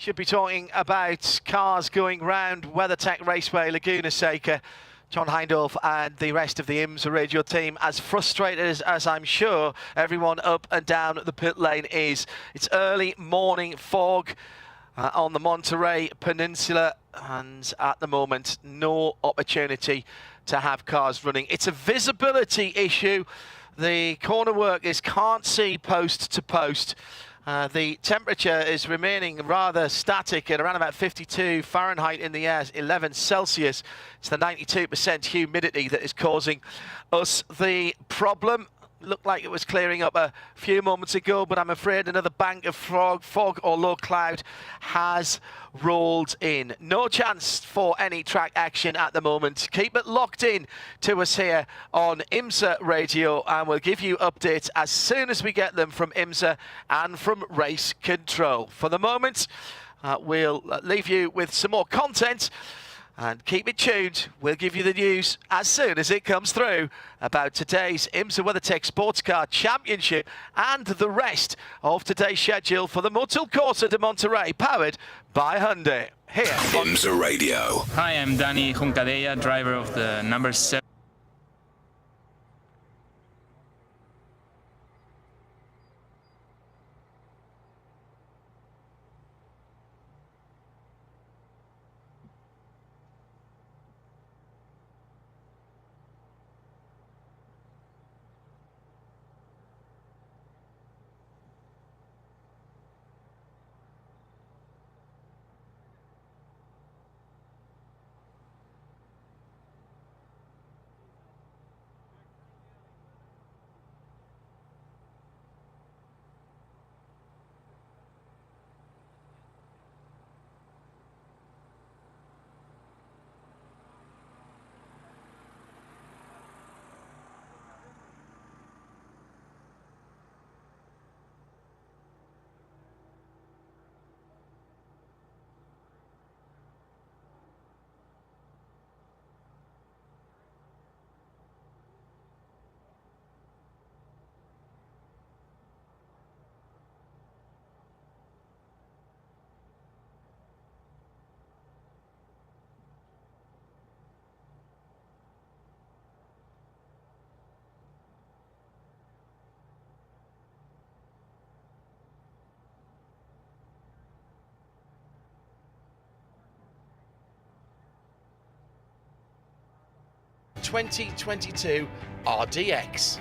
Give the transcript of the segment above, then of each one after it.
Should be talking about cars going round WeatherTech Raceway Laguna Seca. John Hindolf and the rest of the IMSA radio team, as frustrated as I'm sure everyone up and down the pit lane is. It's early morning fog on the Monterey Peninsula, and at the moment no opportunity to have cars running. It's a visibility issue. The corner workers can't see post to post. The temperature is remaining rather static at around about 52 Fahrenheit in the air, 11 Celsius. It's the 92% humidity that is causing us the problem. Looked like it was clearing up a few moments ago, but I'm afraid another bank of fog or low cloud has rolled in. No chance for any track action at the moment. Keep it locked in to us here on IMSA Radio, and we'll give you updates as soon as we get them from IMSA and from Race Control. For the moment, we'll leave you with some more content. And keep it tuned. We'll give you the news as soon as it comes through about today's IMSA WeatherTech Sports Car Championship and the rest of today's schedule for the Motor Corsa de Monterey, powered by Hyundai. Here IMSA Radio. Hi, I'm Danny Juncadella, driver of the number 7. ...2022 RDX.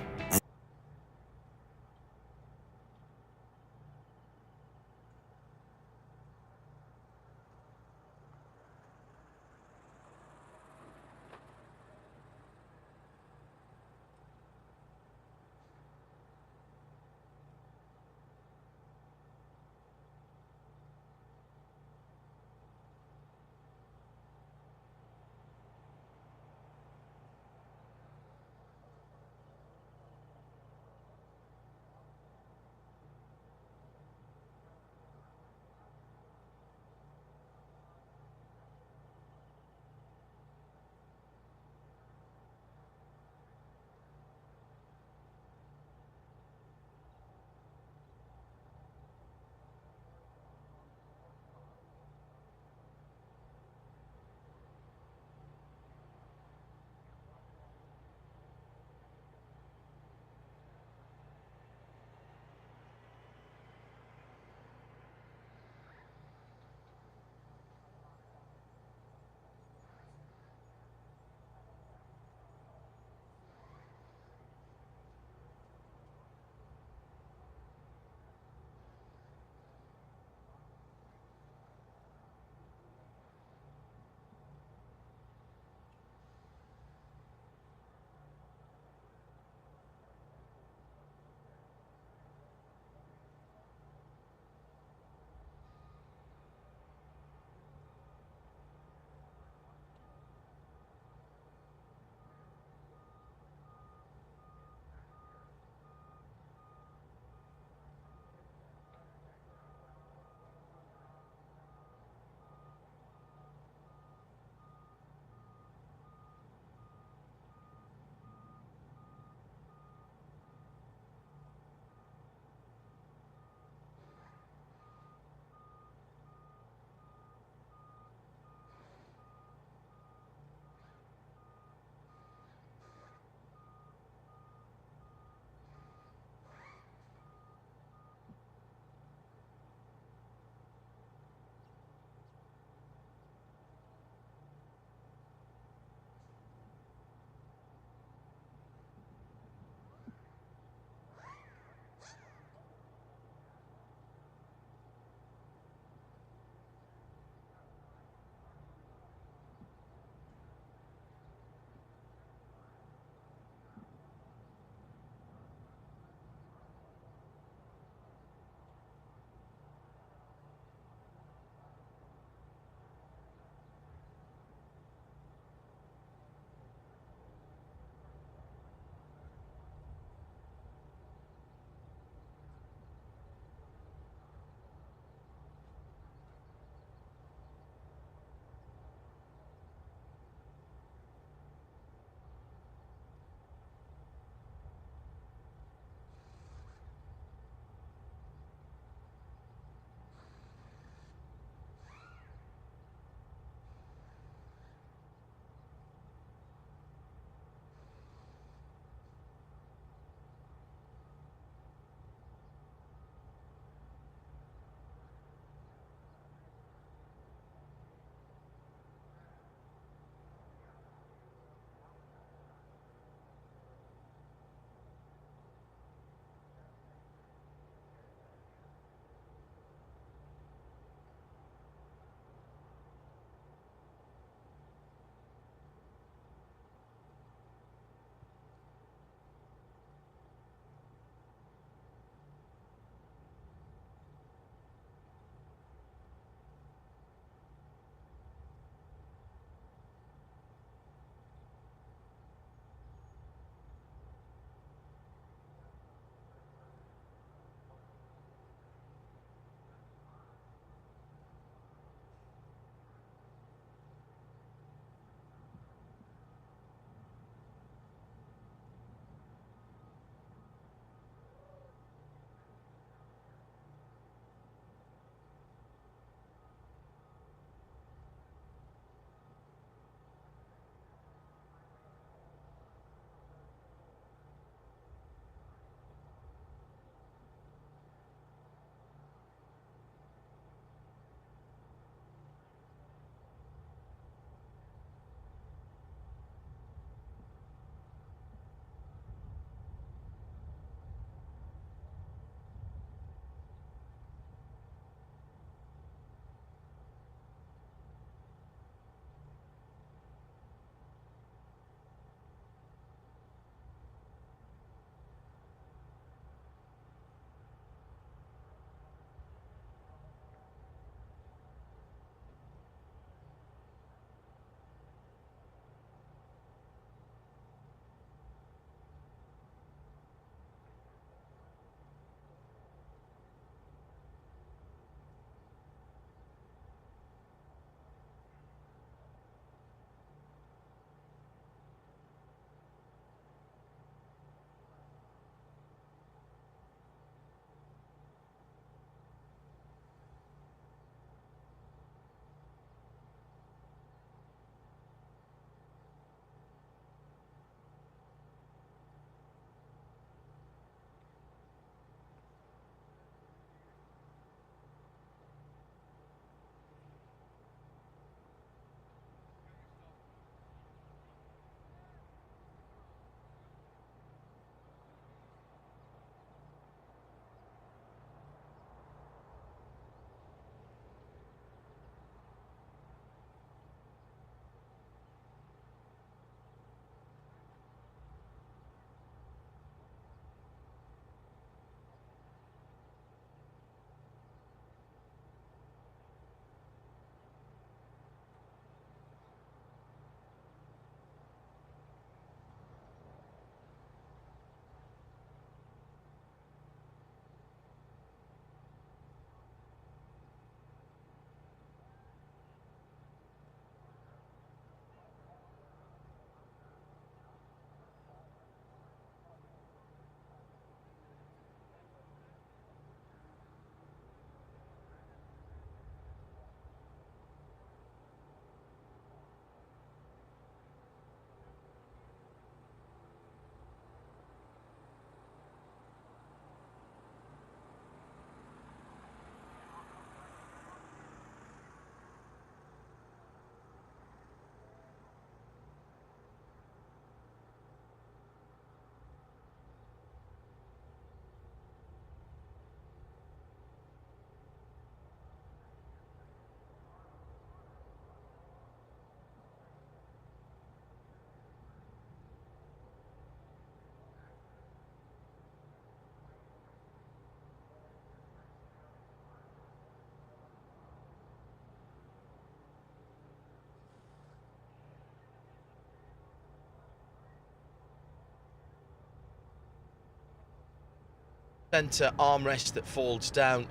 Centre armrest that folds down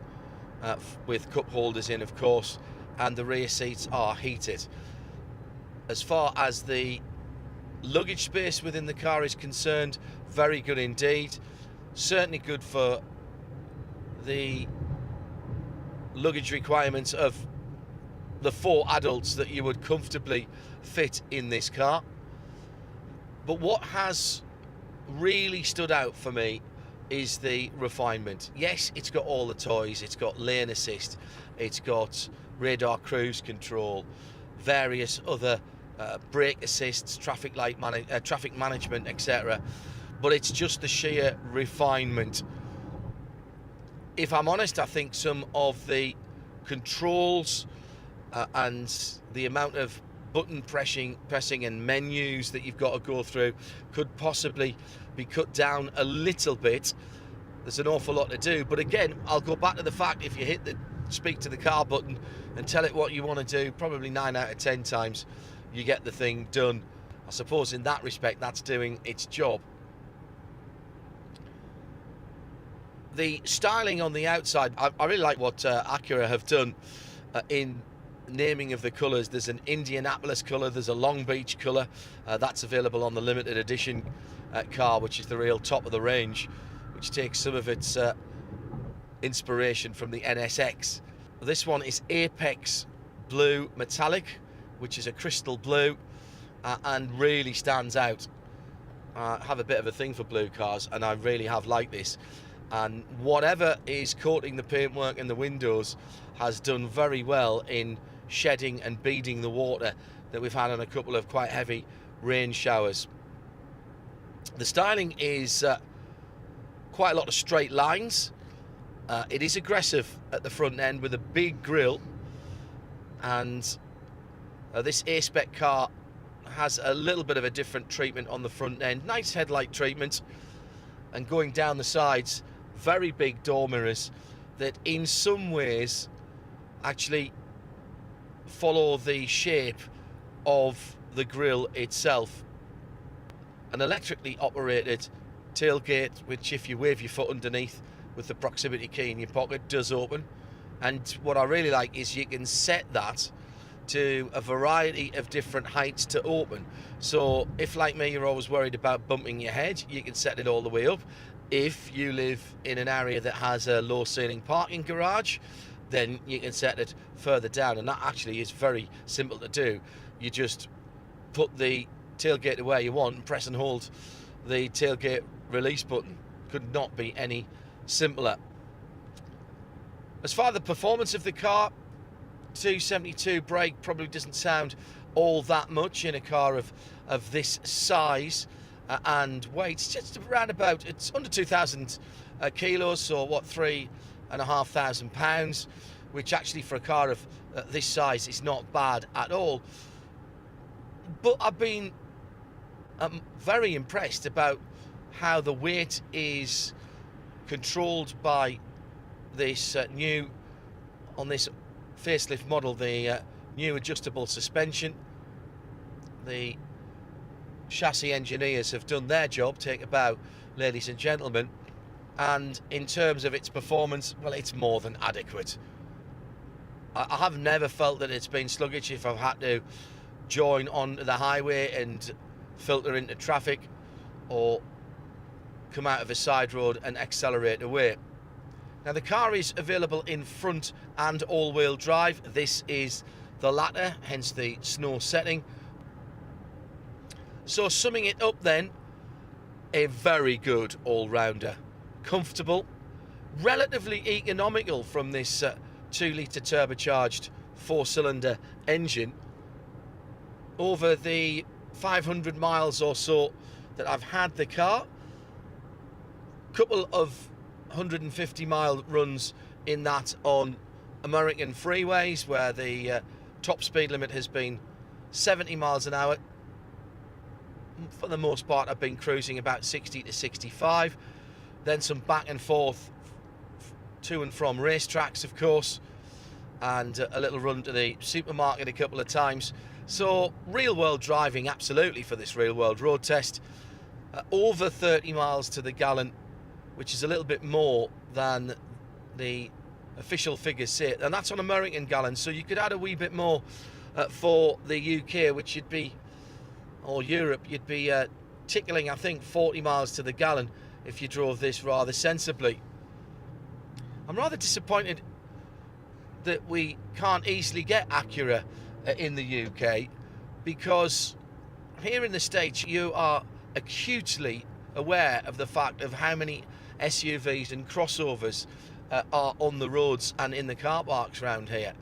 with cup holders in, of course, and the rear seats are heated. As far as the luggage space within the car is concerned, very good indeed. Certainly good for the luggage requirements of the 4 adults that you would comfortably fit in this car. But what has really stood out for me is the refinement. Yes, it's got all the toys. It's got lane assist, it's got radar cruise control, various other brake assists, traffic management, etc. But it's just the sheer refinement. If I'm honest, I think some of the controls and the amount of button pressing and menus that you've got to go through could possibly be cut down a little bit. There's an awful lot to do, but again, I'll go back to the fact, if you hit the speak to the car button and tell it what you want to do, probably 9 out of 10 times you get the thing done. I suppose in that respect that's doing its job. The styling on the outside, I really like what Acura have done in naming of the colours. There's an Indianapolis colour, there's a Long Beach colour, that's available on the limited edition car, which is the real top of the range, which takes some of its inspiration from the NSX. This one is Apex Blue Metallic, which is a crystal blue, and really stands out. I have a bit of a thing for blue cars, and I really have liked this. And whatever is coating the paintwork and the windows has done very well in shedding and beading the water that we've had on a couple of quite heavy rain showers. The styling is quite a lot of straight lines. It is aggressive at the front end with a big grille, and this A-Spec car has a little bit of a different treatment on the front end. Nice headlight treatment, and going down the sides, very big door mirrors that in some ways actually follow the shape of the grille itself. An electrically operated tailgate, which if you wave your foot underneath with the proximity key in your pocket, does open. And what I really like is you can set that to a variety of different heights to open. So if, like me, you're always worried about bumping your head, you can set it all the way up. If you live in an area that has a low ceiling parking garage, then you can set it further down, and that actually is very simple to do. You just put the tailgate where you want and press and hold the tailgate release button. Could not be any simpler. As far as the performance of the car, 272 brake probably doesn't sound all that much in a car of this size and weight. It's just around about, it's under 2,000 kilos, so what, 3,500 pounds, which actually for a car of this size is not bad at all. But I've been very impressed about how the weight is controlled by this new, on this facelift model, the new adjustable suspension. The chassis engineers have done their job. Take a bow, ladies and gentlemen. And in terms of its performance, well, it's more than adequate. I have never felt that it's been sluggish if I've had to join on the highway and filter into traffic or come out of a side road and accelerate away. Now, the car is available in front and all-wheel drive. This is the latter, hence the snow setting. So summing it up then, a very good all-rounder. Comfortable, relatively economical from this 2-litre turbocharged 4-cylinder engine. Over the 500 miles or so that I've had the car, couple of 150-mile runs in that on American freeways where the top speed limit has been 70 miles an hour. For the most part, I've been cruising about 60 to 65. Then some back and forth to and from racetracks, of course, and a little run to the supermarket a couple of times. So real-world driving, absolutely, for this real-world road test. Over 30 miles to the gallon which is a little bit more than the official figures say, and that's on American gallons. So you could add a wee bit more for the UK, which you'd be, or Europe, you'd be tickling, I think, 40 miles to the gallon if you drove this rather sensibly. I'm rather disappointed that we can't easily get Acura in the UK, because here in the States you are acutely aware of the fact of how many SUVs and crossovers are on the roads and in the car parks around here,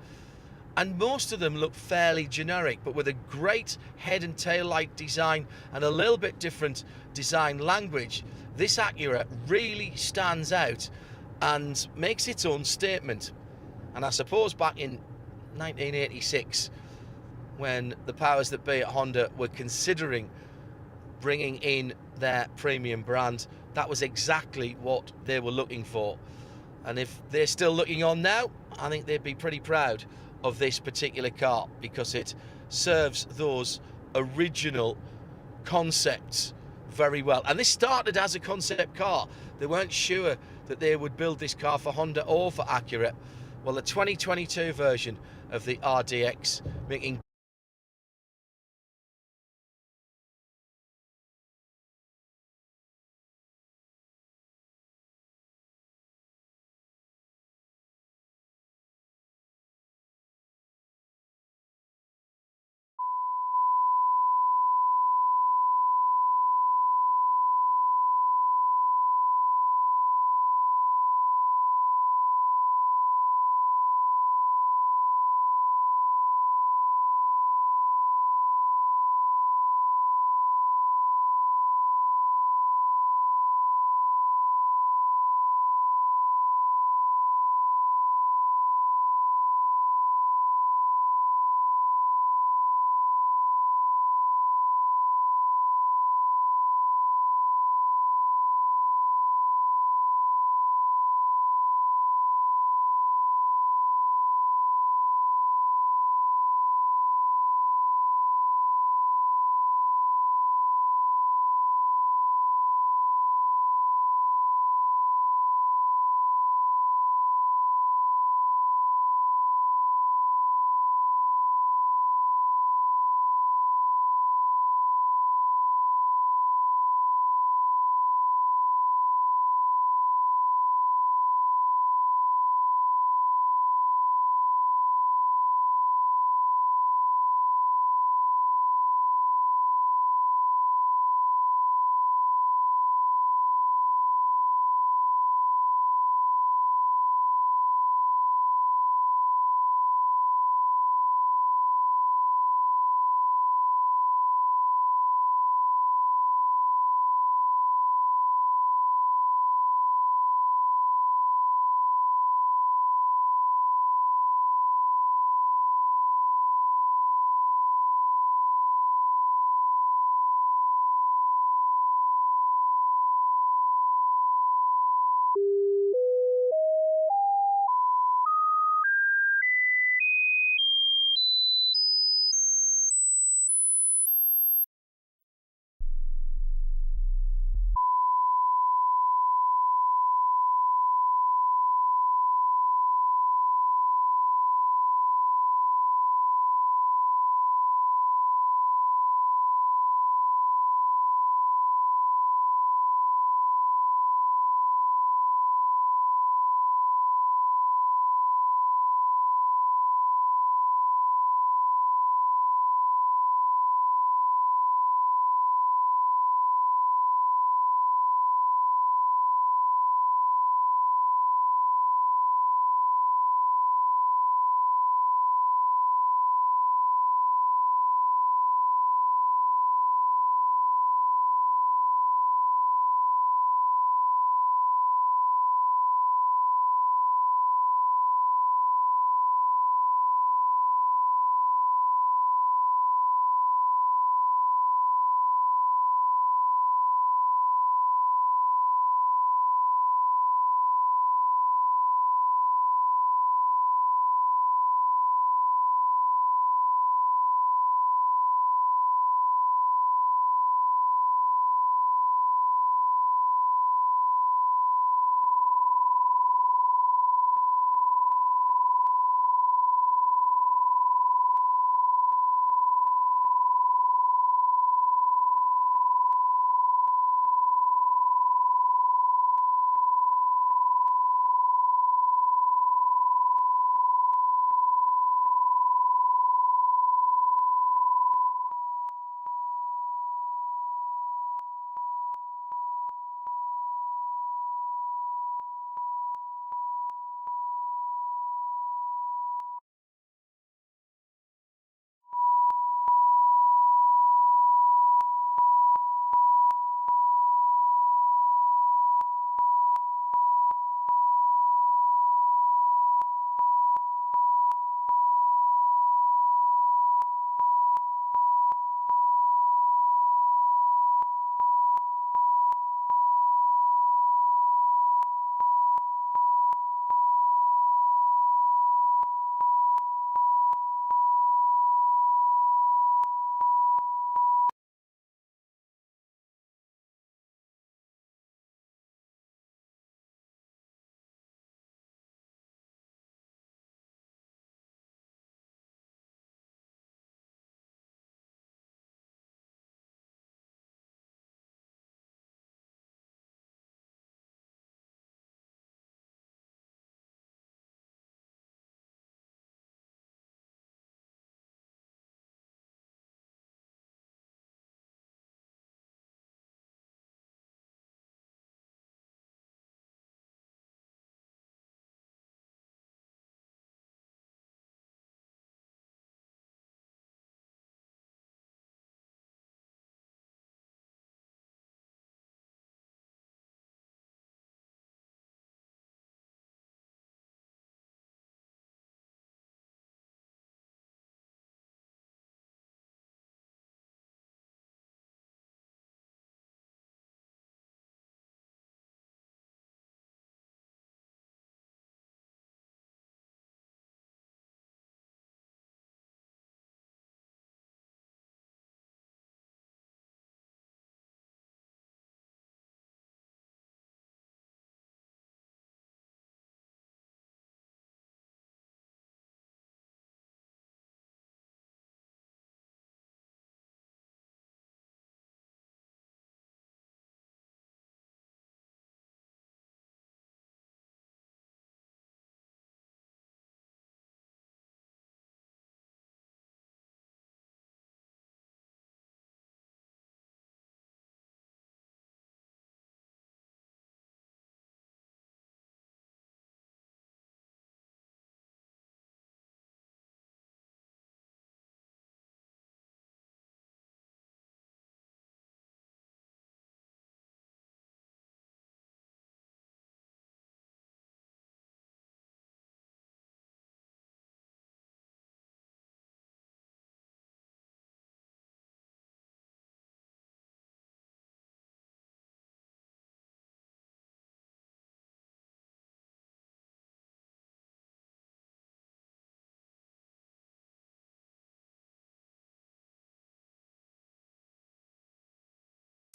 and most of them look fairly generic, but with a great head and tail light design and a little bit different design language. This Acura really stands out and makes its own statement. And I suppose back in 1986, when the powers that be at Honda were considering bringing in their premium brand, that was exactly what they were looking for. And if they're still looking on now, I think they'd be pretty proud of this particular car, because it serves those original concepts very well. And this started as a concept car. They weren't sure that they would build this car for Honda or for Acura. Well, the 2022 version of the RDX making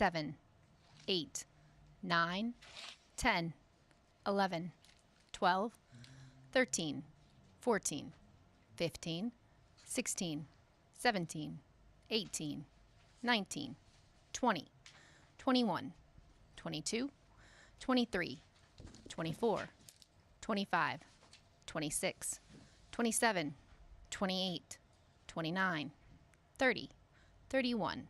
7, 8, 9, 10, 11, 12, 13, 14, 15, 16, 17, 18, 19, 20, 21, 22, 23, 24, 25, 26, 27, 28, 29, 30, 31.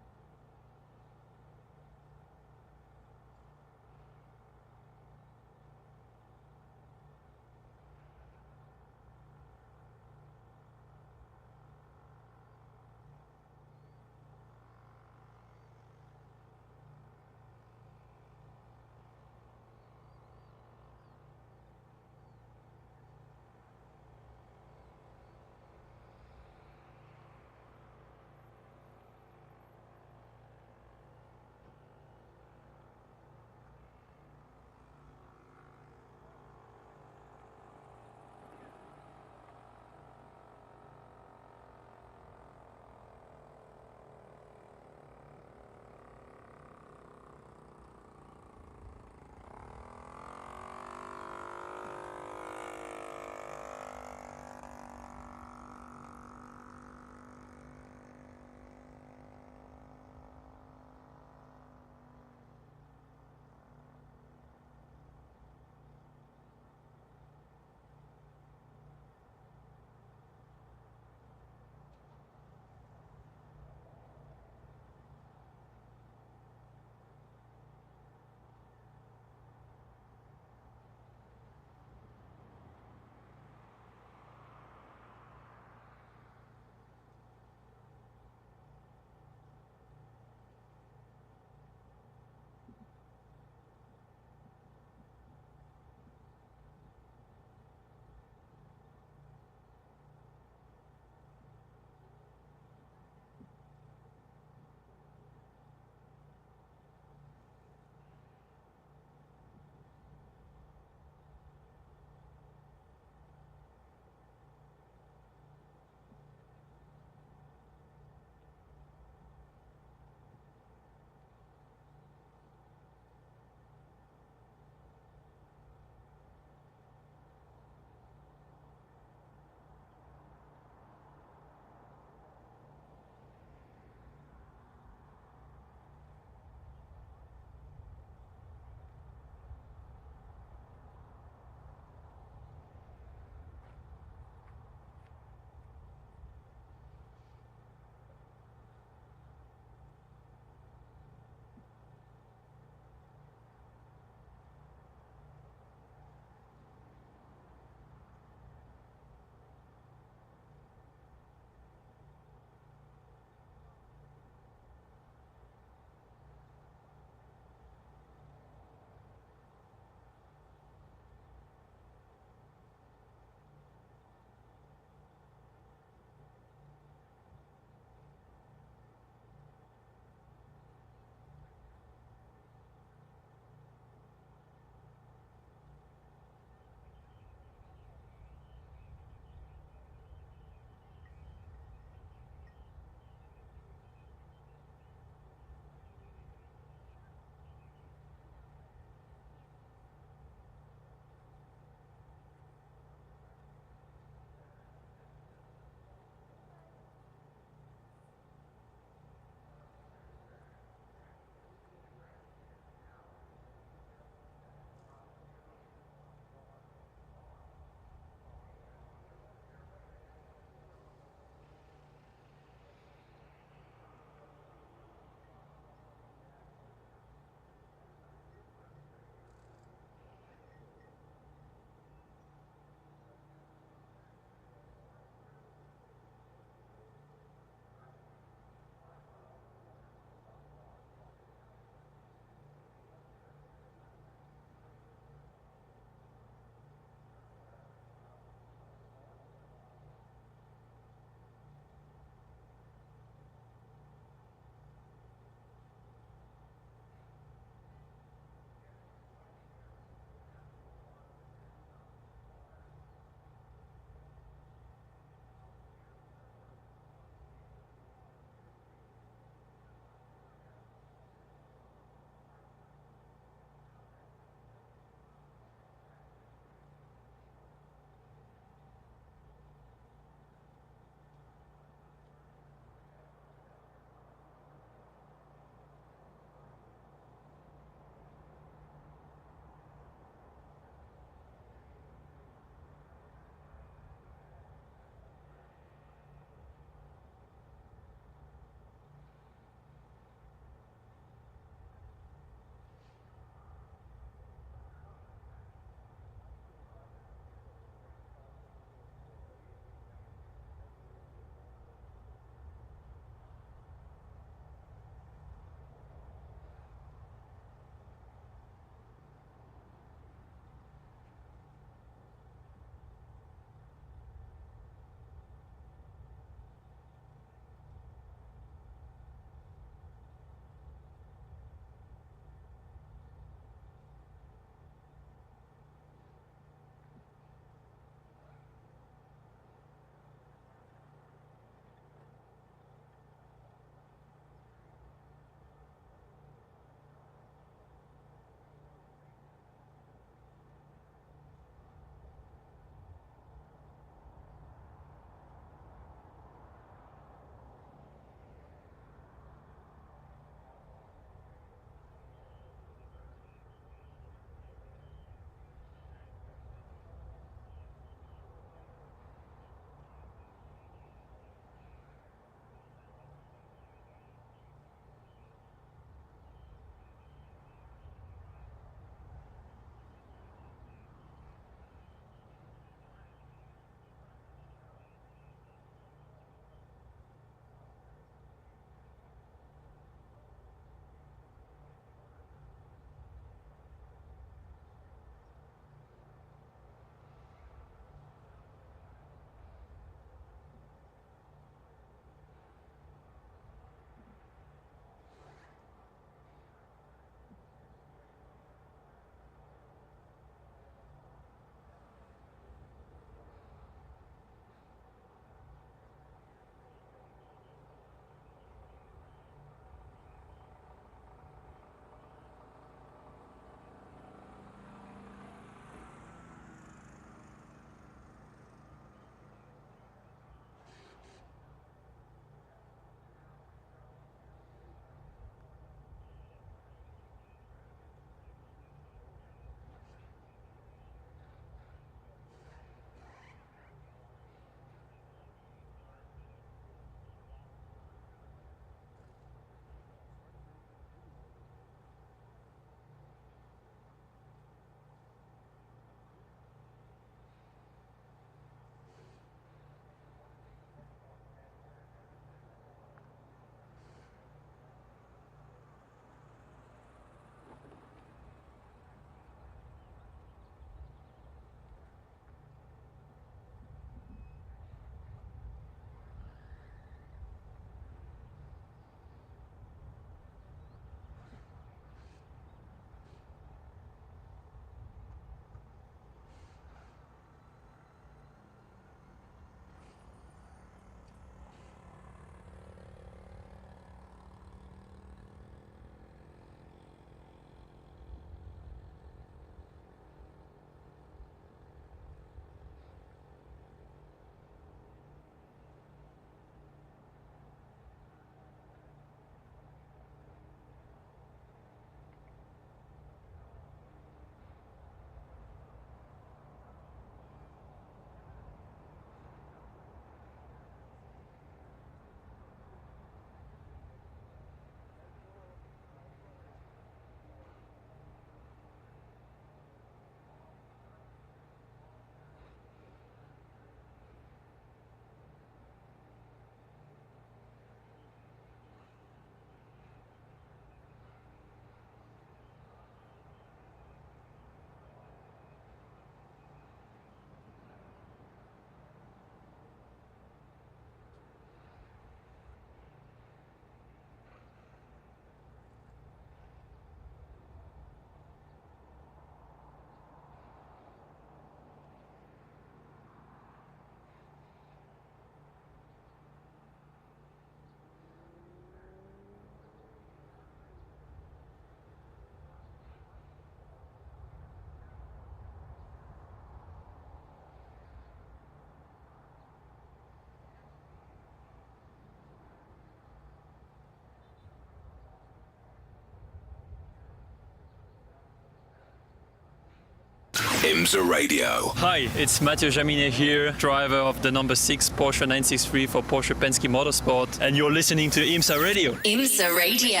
IMSA Radio. Hi, it's Mathieu Jaminet here, driver of the number 6 Porsche 963 for Porsche Penske Motorsport, and you're listening to IMSA Radio. IMSA Radio.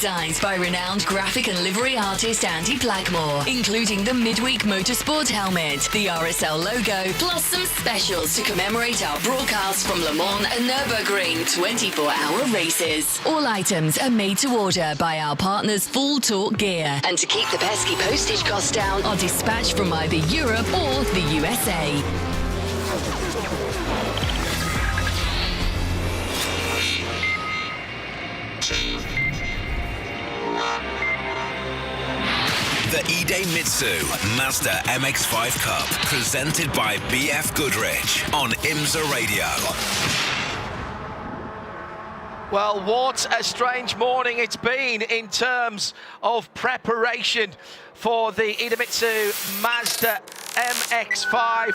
Designed by renowned graphic and livery artist Andy Blackmore, including the midweek motorsport helmet, the RSL logo, plus some specials to commemorate our broadcast from Le Mans and Nürburgring 24-hour races. All items are made to order by our partners Full Talk Gear, and to keep the pesky postage costs down, are dispatched from either Europe or the USA. The Idemitsu Mazda MX-5 Cup, presented by BFGoodrich on IMSA Radio. Well, what a strange morning it's been in terms of preparation for the Idemitsu Mazda MX-5.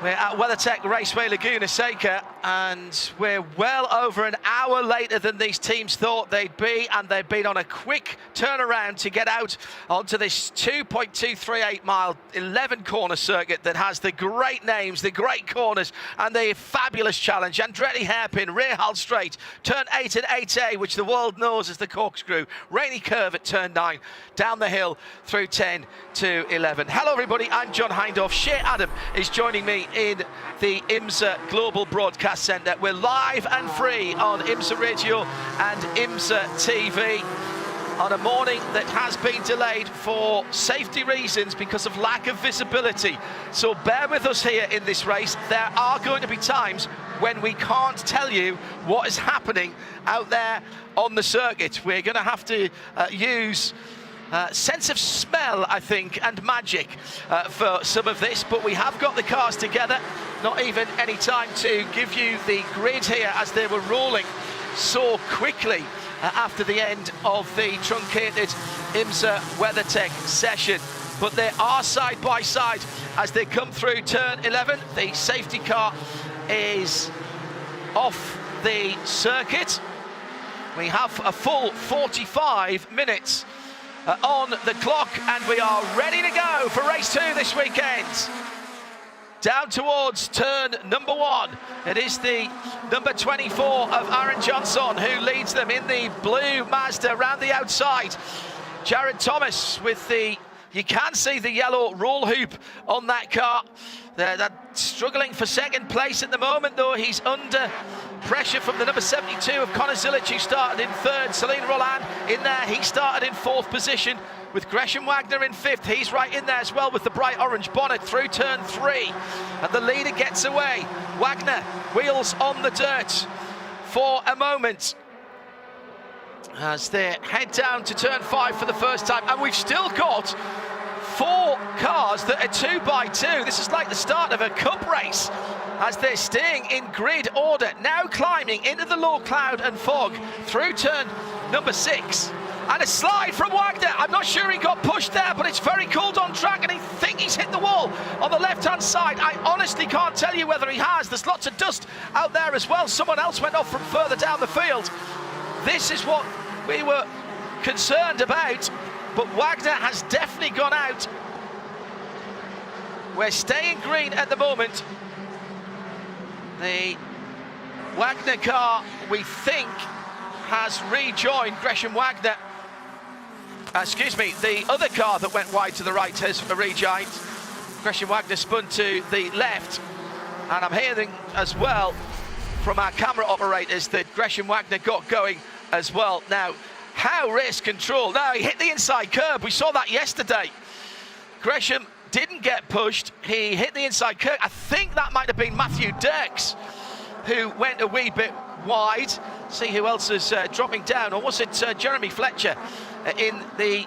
We're at WeatherTech Raceway Laguna Seca, and we're well over an hour later than these teams thought they'd be, and they've been on a quick turnaround to get out onto this 2.238 mile 11 corner circuit that has the great names, the great corners, and the fabulous challenge. Andretti hairpin, rear hull straight, turn 8 and 8A, which the world knows as the corkscrew, rainy curve at turn 9, down the hill through 10 to 11. Hello everybody, I'm John Hindorf. Shea Adam is joining me in the IMSA Global Broadcast Centre. We're live and free on IMSA Radio and IMSA TV on a morning that has been delayed for safety reasons because of lack of visibility. So bear with us here in this race. There are going to be times when we can't tell you what is happening out there on the circuit. We're going to have to use sense of smell, I think, and magic for some of this, but we have got the cars together. Not even any time to give you the grid here as they were rolling so quickly after the end of the truncated IMSA WeatherTech session. But they are side by side as they come through turn 11. The safety car is off the circuit. We have a full 45 minutes on the clock, and we are ready to go for race 2 this weekend. Down towards turn number 1. It is the number 24 of Aaron Jeansonne who leads them in the blue Mazda around the outside. Jared Thomas with the, you can see the yellow roll hoop on that car. They're struggling for second place at the moment, though. He's under pressure from the number 72 of Connor Zilisch, who started in 3rd. Celine Roland in there, he started in 4th position, with Gresham Wagner in 5th. He's right in there as well with the bright orange bonnet through turn 3. And the leader gets away. Wagner wheels on the dirt for a moment as they head down to turn 5 for the first time. And we've still got 4 cars that are 2x2. This is like the start of a cup race as they're staying in grid order, now climbing into the low cloud and fog through turn number 6. And a slide from Wagner. I'm not sure he got pushed there, but it's very cold on track, and I think he's hit the wall on the left-hand side. I honestly can't tell you whether he has. There's lots of dust out there as well. Someone else went off from further down the field. This is what we were concerned about, but Wagner has definitely gone out. We're staying green at the moment. The Wagner car, we think, has rejoined Gresham Wagner. Excuse me, the other car that went wide to the right has rejoined. Gresham Wagner spun to the left, and I'm hearing as well from our camera operators that Gresham Wagner got going as well. Now, how race control? Now, he hit the inside curb. We saw that yesterday. Gresham didn't get pushed. He hit the inside curb. I think that might have been Matthew Dirks who went a wee bit wide. See who else is dropping down. Or was it Jeremy Fletcher in the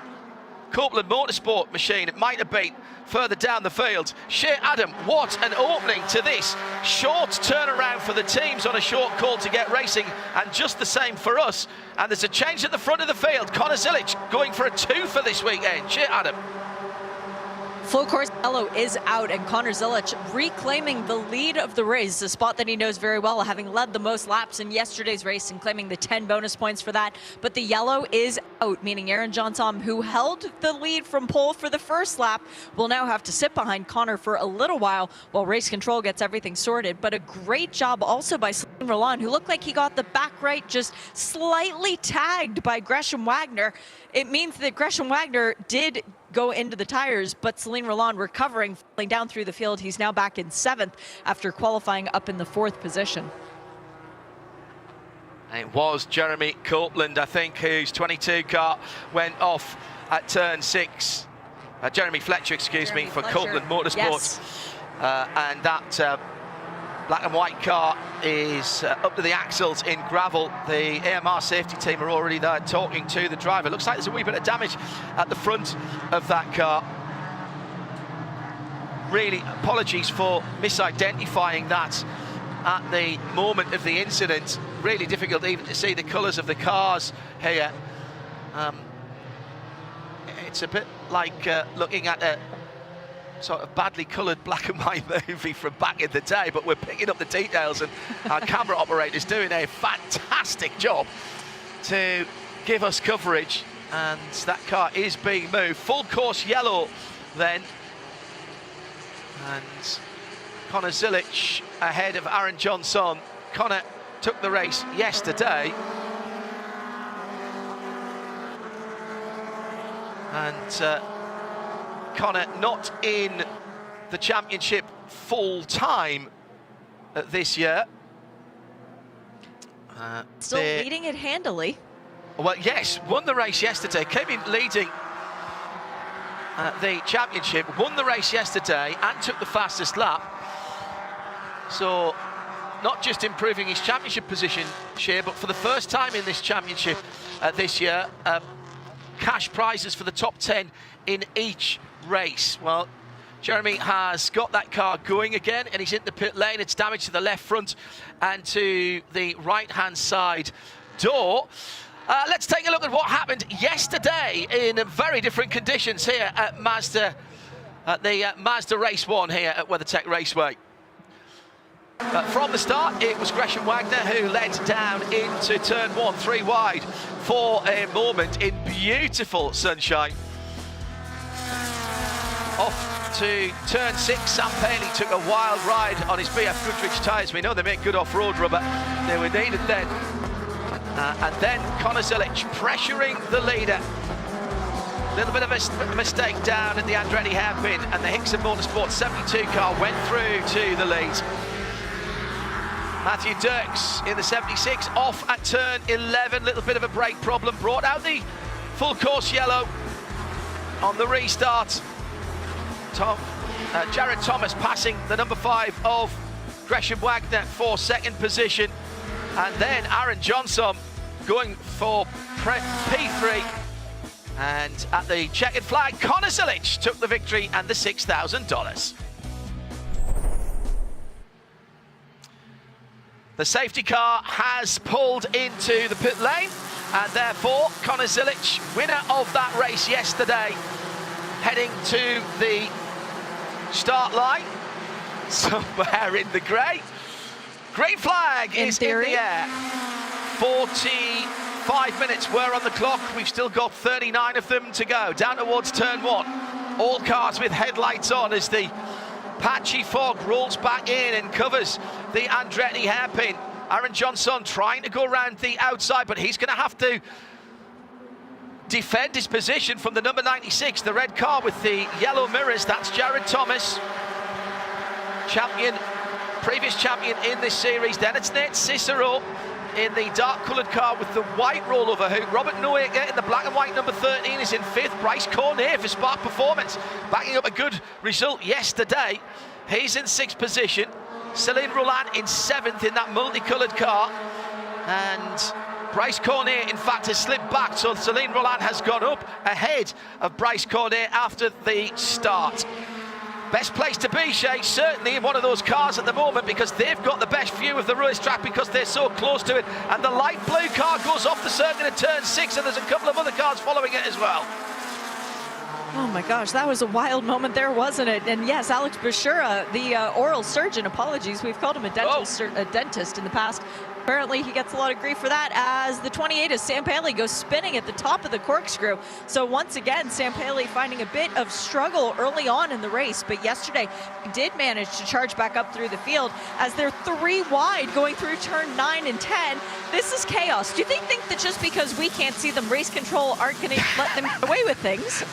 Copeland Motorsport machine? It might have been further down the field. Shea Adam, what an opening to this. Short turnaround for the teams on a short call to get racing, and just the same for us. And there's a change at the front of the field. Connor Zilisch going for a 2 for this weekend. Shea Adam. Full course yellow is out, and Connor Zilisch reclaiming the lead of the race, a spot that he knows very well, having led the most laps in yesterday's race and claiming the 10 bonus points for that. But the yellow is out, meaning Aaron Jeansonne, who held the lead from pole for the first lap, will now have to sit behind Connor for a little while race control gets everything sorted. But a great job also by Celine Roland, who looked like he got the back right just slightly tagged by Gresham Wagner. It means that Gresham Wagner did go into the tires, but Celine Roland recovering, falling down through the field. He's now back in 7th after qualifying up in the 4th position. It was Jeremy Copeland, I think, whose 22 car went off at turn 6. Jeremy Fletcher, excuse me, for Copeland Motorsports. Yes. And that black and white car is up to the axles in gravel. The AMR safety team are already there talking to the driver. Looks like there's a wee bit of damage at the front of that car. Really, apologies for misidentifying that at the moment of the incident. Really difficult even to see the colours of the cars here. It's a bit like looking at a sort of badly coloured black and white movie from back in the day, but we're picking up the details, and our camera operator's doing a fantastic job to give us coverage. And that car is being moved. Full course yellow then. And Connor Zilisch ahead of Aaron Jeansonne. Connor took the race yesterday. And Connor not in the championship full time this year. Still leading it handily. Well, yes, won the race yesterday, came in leading the championship, won the race yesterday and took the fastest lap. So not just improving his championship position, Shea, but for the first time in this championship this year, cash prizes for the top 10 in each race. Well, Jeremy has got that car going again, and he's in the pit lane. It's damage to the left front and to the right-hand side door. Let's take a look at what happened yesterday in very different conditions here at Mazda, at the Mazda Race 1 here at WeatherTech Raceway. From the start, it was Gresham Wagner who led down into turn 1, 3 wide for a moment in beautiful sunshine. Off to turn 6, Sam Paley took a wild ride on his BFGoodrich Tires. We know they make good off-road rubber. They were needed then. And then Connor Zilisch pressuring the leader. A little bit of a mistake down at the Andretti hairpin, and the Hixon Motor Sports 72 car went through to the lead. Matthew Dirks in the 76 off at turn 11. Little bit of a brake problem. Brought out the full course yellow on the restart. Jared Thomas passing the number 5 of Gresham Wagner for 2nd position. And then Aaron Jeansonne going for P3. And at the checkered flag, Connor Zilisch took the victory and the $6,000. The safety car has pulled into the pit lane, and therefore Connor Zilisch, winner of that race yesterday, heading to the start line somewhere in the grey. Green flag is in the air. 45 minutes were on the clock. We've still got 39 of them to go. Down towards turn 1. All cars with headlights on as the patchy fog rolls back in and covers the Andretti hairpin. Aaron Jeansonne trying to go around the outside, but he's going to have to defend his position from the number 96, the red car with the yellow mirrors. That's Jared Thomas, champion, previous champion in this series. Then it's Nate Cicero in the dark coloured car with the white rollover hood. Robert Noaker in the black and white number 13 is in 5th. Bryce Cornet for Spark Performance, backing up a good result yesterday. He's in 6th position. Celine Roland in 7th in that multicoloured car. And Bryce Cornet, in fact, has slipped back, so Celine Roland has gone up ahead of Bryce Cornet after the start. Best place to be, Shay, certainly in one of those cars at the moment, because they've got the best view of the racetrack because they're so close to it. And the light blue car goes off the circuit at turn 6, and there's a couple of other cars following it as well. Oh my gosh, that was a wild moment there, wasn't it? And yes, Alex Bashura, the oral surgeon, apologies, we've called him a dentist in the past. Apparently he gets a lot of grief for that as the 28 of Sam Paley goes spinning at the top of the corkscrew. So once again, Sam Paley finding a bit of struggle early on in the race, but yesterday he did manage to charge back up through the field as they're 3 wide going through turn 9 and 10. This is chaos. Do you think that just because we can't see them, race control aren't going to let them get away with things?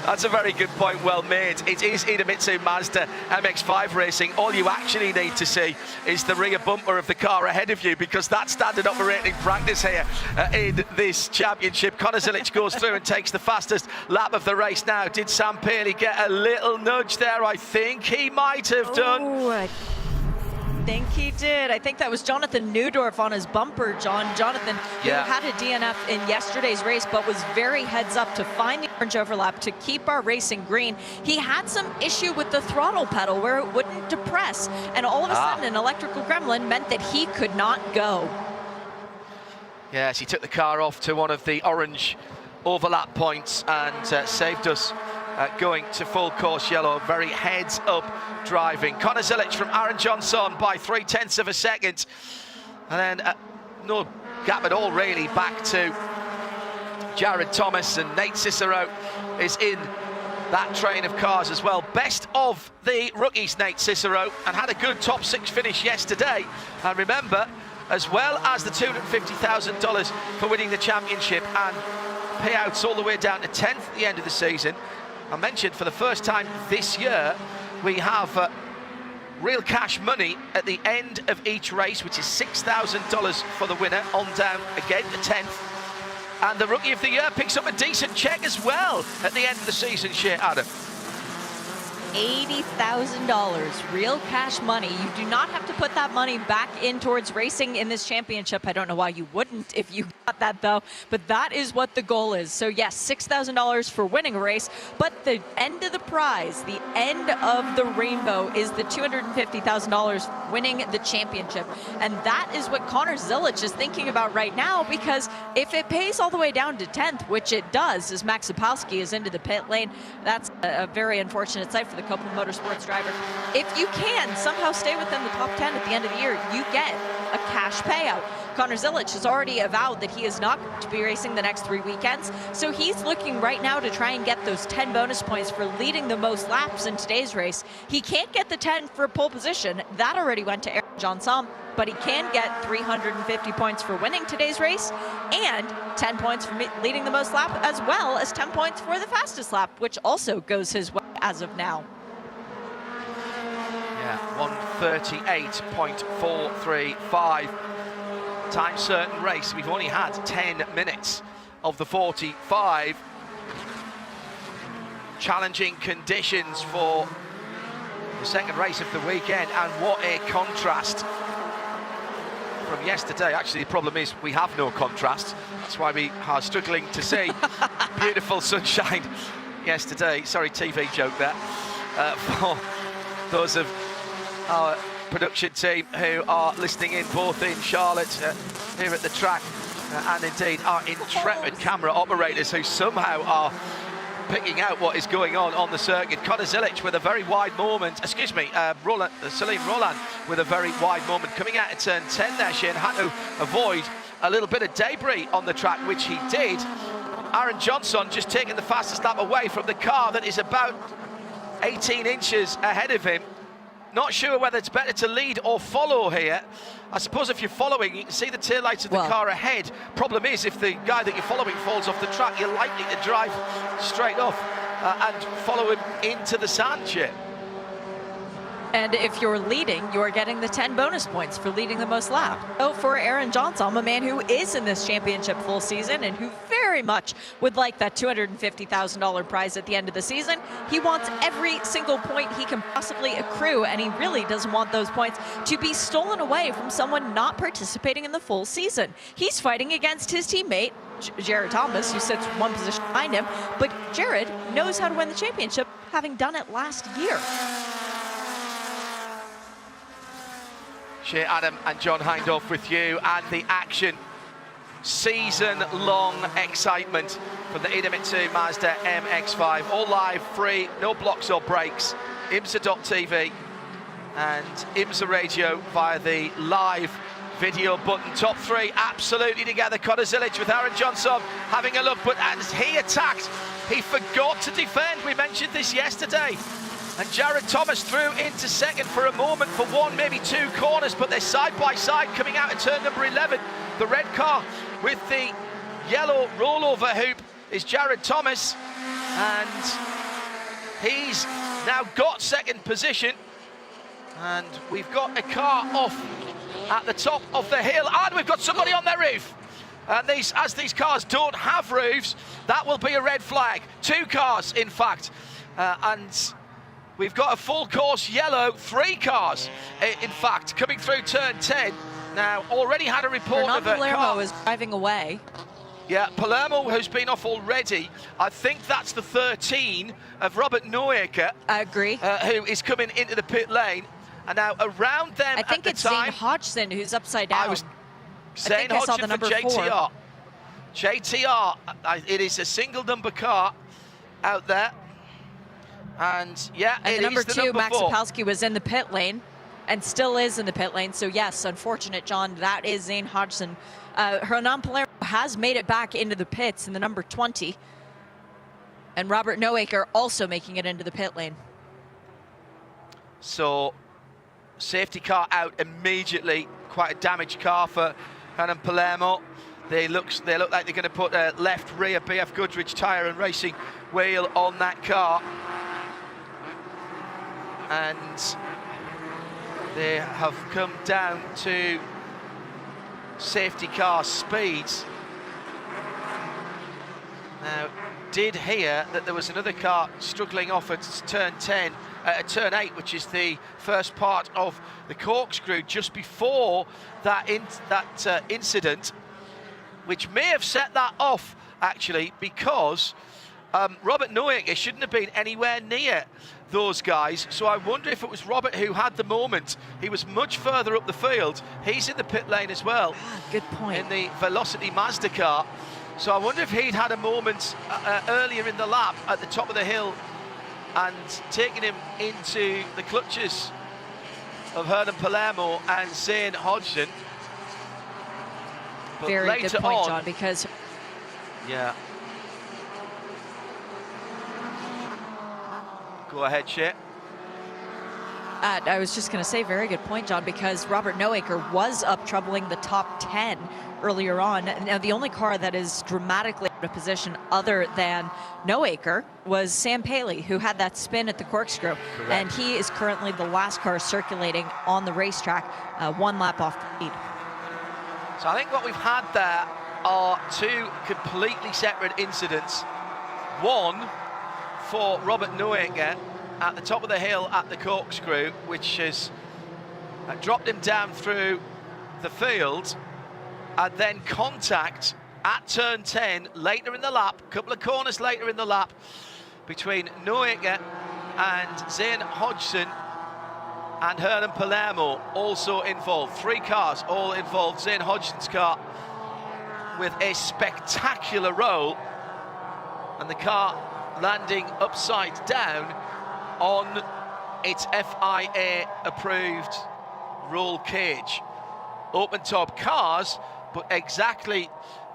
That's a very good point, well made. It is Idemitsu Mazda MX-5 racing. All you actually need to see is the rear bumper of the car ahead of you, because that's standard operating practice here in this championship. Connor Zilisch goes through and takes the fastest lap of the race now. Did Sam Paley get a little nudge there? I think he might have done. I think he did. I think that was Jonathan Neudorf on his bumper, John. Jonathan, who had a DNF in yesterday's race, but was very heads up to find the orange overlap to keep our racing green. He had some issue with the throttle pedal where it wouldn't depress, and all of a sudden an electrical gremlin meant that he could not go. Yes, he took the car off to one of the orange overlap points and saved us going to full course yellow. Very heads up driving. Connor Zilisch from Aaron Jeansonne by 0.3 of a second, and then no gap at all really back to Jared Thomas, and Nate Cicero is in that train of cars as well. Best of the rookies, Nate Cicero, and had a good top 6 finish yesterday. And remember, as well as the $250,000 for winning the championship and payouts all the way down to 10th at the end of the season, I mentioned for the first time this year we have real cash money at the end of each race, which is $6,000 for the winner, on down again to 10th. And the Rookie of the Year picks up a decent check as well at the end of the season, Shea Adam. $80,000 real cash money. You do not have to put that money back in towards racing in this championship. I don't know why you wouldn't if you got that though, but that is what the goal is. So yes, $6,000 for winning a race, but the end of the prize, the end of the rainbow, is the $250,000 winning the championship. And that is what Connor Zilisch is thinking about right now, because if it pays all the way down to 10th, which it does, as Max Sapowski is into the pit lane, that's a very unfortunate sight for the Copeland Motorsports driver. If you can somehow stay within the top 10 at the end of the year, you get a cash payout. Connor Zilisch has already avowed that he is not going to be racing the next 3 weekends, so he's looking right now to try and get those 10 bonus points for leading the most laps in today's race. He can't get the 10 for pole position. That already went to Aaron Jeansonne, but he can get 350 points for winning today's race and 10 points for leading the most lap, as well as 10 points for the fastest lap, which also goes his way as of now. Yeah, 1:38.435. Time certain race. We've only had 10 minutes of the 45. Challenging conditions for the second race of the weekend, and what a contrast from yesterday. Actually, the problem is we have no contrast. That's why we are struggling to see beautiful sunshine yesterday. Sorry, TV joke there. For those of our production team who are listening in both in Charlotte, here at the track, and indeed our intrepid camera operators who somehow are picking out what is going on the circuit. Connor Zilisch with a very wide moment, Celine Roland with a very wide moment coming out of turn 10 there. Shane had to avoid a little bit of debris on the track, which he did. Aaron Jeansonne just taking the fastest lap away from the car that is about 18 inches ahead of him. Not sure whether it's better to lead or follow here. I suppose if you're following, you can see the taillights of the car ahead. Problem is, if the guy that you're following falls off the track, you're likely to drive straight off and follow him into the sand chip. And if you're leading, you're getting the 10 bonus points for leading the most lap. So for Aaron Jeansonne, a man who is in this championship full season and who very much would like that $250,000 prize at the end of the season, he wants every single point he can possibly accrue, and he really doesn't want those points to be stolen away from someone not participating in the full season. He's fighting against his teammate, Jared Thomas, who sits one position behind him, but Jared knows how to win the championship, having done it last year. Shea, Adam and John Hindhaugh with you, and the action season-long excitement from the Idemitsu Mazda MX-5. All live, free, no blocks or breaks. IMSA.tv and IMSA Radio via the live video button. Top three absolutely together. Connor Zilisch with Aaron Jeansonne having a look, but as he attacked, he forgot to defend. We mentioned this yesterday. And Jared Thomas threw into second for a moment for one, maybe two corners, but they're side by side coming out of turn number 11. The red car with the yellow rollover hoop is Jared Thomas, and he's now got second position. And we've got a car off at the top of the hill, and we've got somebody on their roof. And as these cars don't have roofs, that will be a red flag. Two cars, in fact, and we've got a full course yellow, three cars, in fact, coming through turn 10. Now, already had a report of a Palermo car. is driving away. Yeah, Palermo, who's been off already. I think that's the 13 of Robert Neuecker. I agree. Who is coming into the pit lane. And now around them I think at it's the time, Zane Hodgson who's upside down. I was Zane I saw the Hodgson for number 4. JTR. JTR, it is a single number car out there. And yeah, And it the number is the 2, number Max 4. Sapolsky, was in the pit lane and still is in the pit lane. So yes, unfortunate, John, that is Zane Hodgson. Hernan Palermo has made it back into the pits in the number 20. And Robert Neuecker also making it into the pit lane. So, safety car out immediately. Quite a damaged car for Hernan Palermo. They look like they're going to put a left rear BFGoodrich Tire and racing wheel on that car. And they have come down to safety car speeds. Now, did hear that there was another car struggling off at turn 10, turn 8, which is the first part of the corkscrew, just before that incident, which may have set that off, actually, because Robert Neuecker shouldn't have been anywhere near those guys. So I wonder if it was Robert who had the moment. He was much further up the field. He's in the pit lane as well. Good point. In the Velocity Mazda car. So I wonder if he'd had a moment earlier in the lap at the top of the hill and taken him into the clutches of Hernan Palermo and Zane Hodgson. But Very good point, John, because... Yeah. Go ahead, Shay. I was just going to say, very good point, John, because Robert Neuecker was up troubling the top 10 earlier on. Now, the only car that is dramatically out of position other than Neuecker was Sam Paley, who had that spin at the corkscrew. Correct. And he is currently the last car circulating on the racetrack, one lap off the lead. So I think what we've had there are two completely separate incidents. One for Robert Neuecker at the top of the hill at the corkscrew, which has dropped him down through the field, and then contact at turn 10 later in the lap, a couple of corners later in the lap, between Neuecker and Zane Hodgson and Hernan Palermo also involved. Three cars all involved. Zane Hodgson's car with a spectacular roll, and the car landing upside down on its FIA approved roll cage. Open top cars, but exactly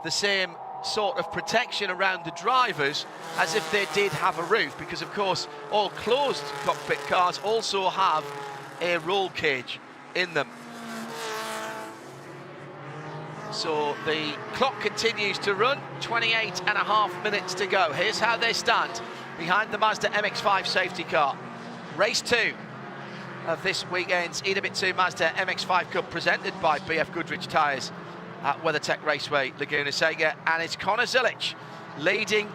the same sort of protection around the drivers as if they did have a roof, because of course all closed cockpit cars also have a roll cage in them. So the clock continues to run, 28.5 minutes to go. Here's how they stand behind the Mazda MX-5 safety car. Race 2 of this weekend's Idemitsu Mazda MX-5 Cup, presented by BFGoodrich Tires at WeatherTech Raceway Laguna Seca, and it's Connor Zilisch leading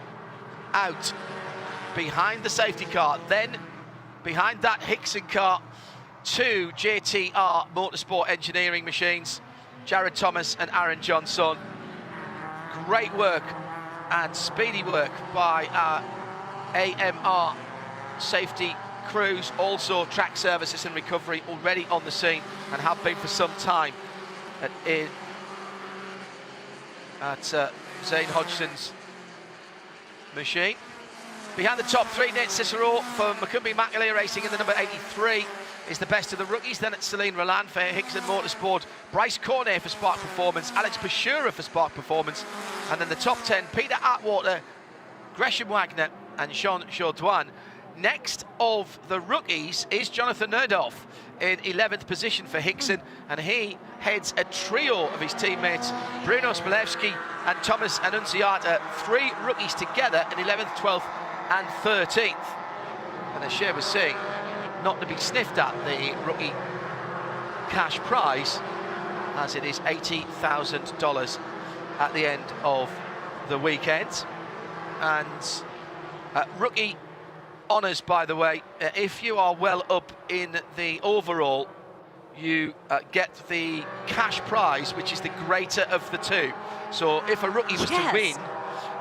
out behind the safety car. Then behind that Hixon car, two JTR Motorsports Engineering machines, Jared Thomas and Aaron Jeansonne. Great work and speedy work by our AMR safety crews, also track services and recovery already on the scene and have been for some time at Zane Hodgson's machine. Behind the top three, Nate Cicero for Macumbi Macaulay Racing in the number 83 is the best of the rookies. Then it's Celine Roland for Hixon Motor Sports, Bryce Cornet for Spark Performance, Alex Pashura for Spark Performance, and then the top 10, Peter Atwater, Gresham Wagner and Sean Jourdouin. Next of the rookies is Jonathan Nerdorf in 11th position for Hixon, and he heads a trio of his teammates, Bruno Spilewski and Thomas Annunziata, 3 rookies together in 11th, 12th and 13th. And as Shea was saying, not to be sniffed at, the rookie cash prize, as it is $80,000 at the end of the weekend. And rookie honours, by the way, if you are well up in the overall, you get the cash prize, which is the greater of the two. So if a rookie was to win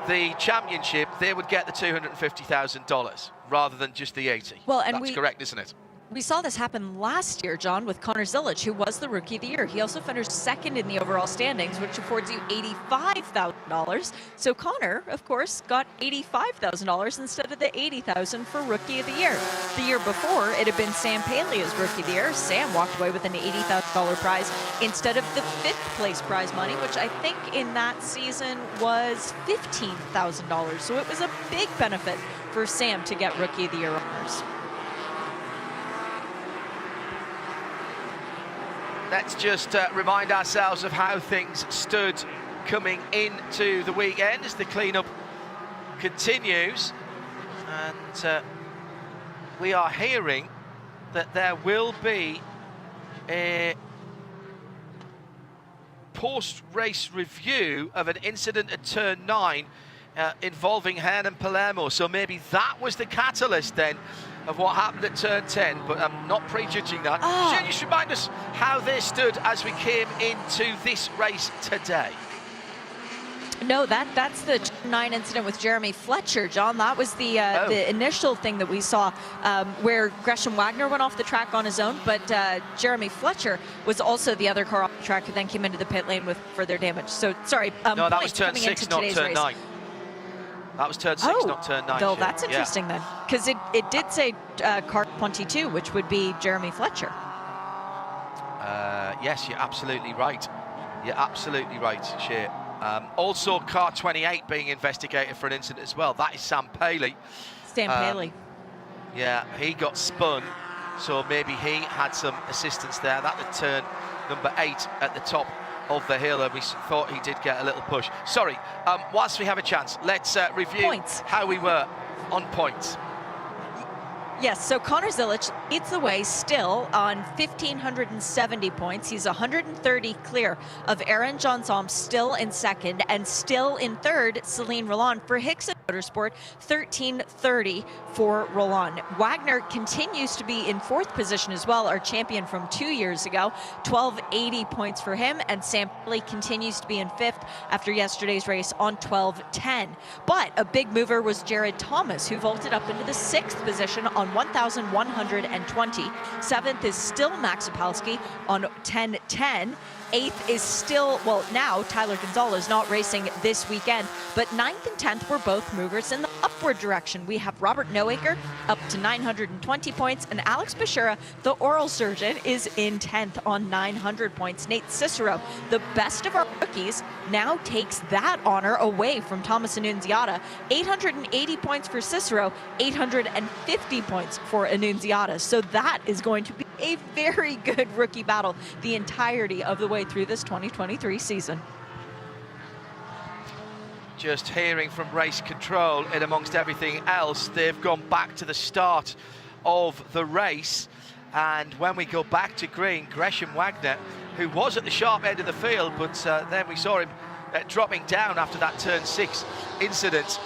the championship, they would get the $250,000 rather than just the 80. Well, and that's correct, isn't it? We saw this happen last year, John, with Connor Zilisch, who was the Rookie of the Year. He also finished second in the overall standings, which affords you $85,000. So Connor, of course, got $85,000 instead of the $80,000 for Rookie of the Year. The year before, it had been Sam Paley as Rookie of the Year. Sam walked away with an $80,000 prize instead of the 5th place prize money, which I think in that season was $15,000. So it was a big benefit for Sam to get Rookie of the Year honors. Let's just remind ourselves of how things stood coming into the weekend as the cleanup continues. And we are hearing that there will be a post-race review of an incident at turn 9 involving Hernan Palermo. So maybe that was the catalyst then of what happened at turn 10, but I'm not prejudging that. Shane, just remind us how they stood as we came into this race today. No, that's the 9 incident with Jeremy Fletcher, John. That was the initial thing that we saw where Gresham Wagner went off the track on his own, but Jeremy Fletcher was also the other car off the track who then came into the pit lane with further damage. So, sorry. No, that was turn 6, not turn 9. That was turn 6, not turn 9. Oh, that's interesting then, because it did say car 22, which would be Jeremy Fletcher. Yes, you're absolutely right. You're absolutely right, Shea. Also, car 28 being investigated for an incident as well. That is Sam Paley. Sam Paley. Yeah, he got spun, so maybe he had some assistance there. That would turn number 8 at the top of the hill, and we thought he did get a little push. Sorry, whilst we have a chance, let's review how we were on points. Yes, so Connor Zilisch leads the way still on 1,570 points. He's 130 clear of Aaron Jeansonne, still in second, and still in third, Celine Roland for Hixon Motor Sports, 1,330 for Roland. Wagner continues to be in 4th position as well, our champion from 2 years ago, 1,280 points for him, and Sam Paley continues to be in 5th after yesterday's race on 1,210. But a big mover was Jared Thomas, who vaulted up into the 6th position on 1,120. 7th is still Max Opalski on 1010. 8th is still, well, now Tyler Gonzalez not racing this weekend, but 9th and 10th were both movers in the upward direction. We have Robert Noaker up to 920 points, and Alex Bashura, the oral surgeon, is in 10th on 900 points. Nate Cicero, the best of our rookies, now takes that honor away from Thomas Annunziata. 880 points for Cicero, 850 points for Annunziata. So that is going to be a very good rookie battle the entirety of the way through this 2023 season. Just hearing from race control, and amongst everything else, they've gone back to the start of the race. And when we go back to green, Gresham Wagner, who was at the sharp end of the field, but then we saw him dropping down after that turn 6 incident.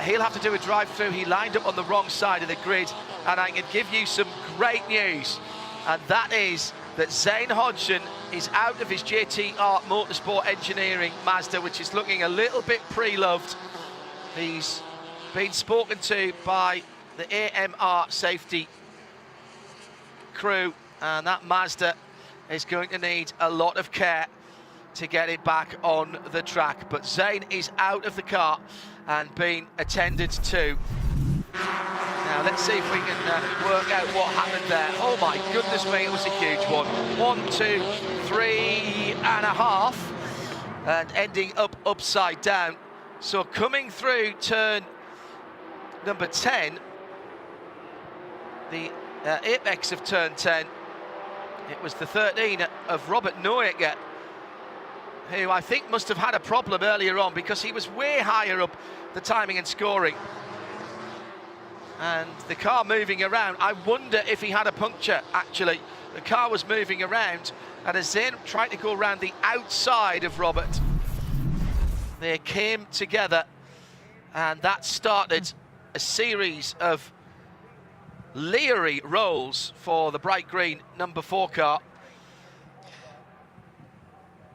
He'll have to do a drive-through. He lined up on the wrong side of the grid, and I can give you some great news, and that is that Zane Hodgson is out of his JTR Motorsports Engineering Mazda, which is looking a little bit pre-loved. He's been spoken to by the AMR safety crew, and that Mazda is going to need a lot of care to get it back on the track. But Zane is out of the car and being attended to. Now let's see if we can work out what happened there. Oh my goodness me, it was a huge one. 1, 2, 3.5, and ending up upside down. So coming through turn number 10, the apex of turn 10, it was the 13 of Robert Neuecker, who I think must have had a problem earlier on because he was way higher up the timing and scoring. And the car moving around, I wonder if he had a puncture, actually. The car was moving around, and as Zane tried to go around the outside of Robert, they came together, and that started a series of leery rolls for the bright green number 4 car.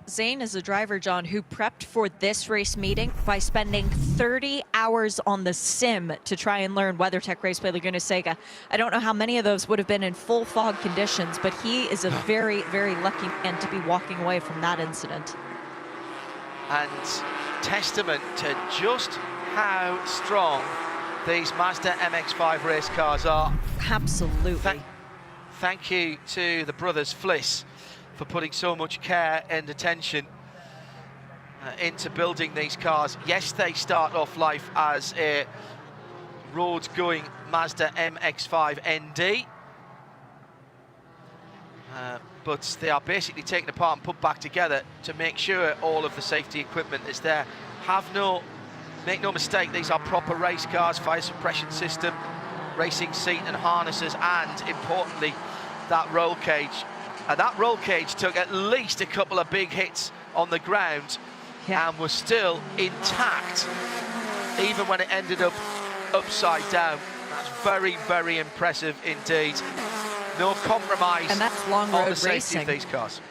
Zane is a driver, John, who prepped for this race meeting by spending 30 hours on the sim to try and learn WeatherTech Raceway Laguna Seca. I don't know how many of those would have been in full fog conditions, but he is a very, very lucky man to be walking away from that incident. And testament to just how strong these Mazda MX-5 race cars are. Absolutely. Thank you to the brothers Fliss for putting so much care and attention into building these cars. Yes, they start off life as a road-going Mazda MX-5 ND, but they are basically taken apart and put back together to make sure all of the safety equipment is there. Make no mistake, these are proper race cars, fire suppression system, racing seat and harnesses, and importantly, that roll cage. And that roll cage took at least a couple of big hits on the ground and was still intact, even when it ended up upside down. That's very, very impressive indeed. No compromise and that's long road on the safety racing of these cars.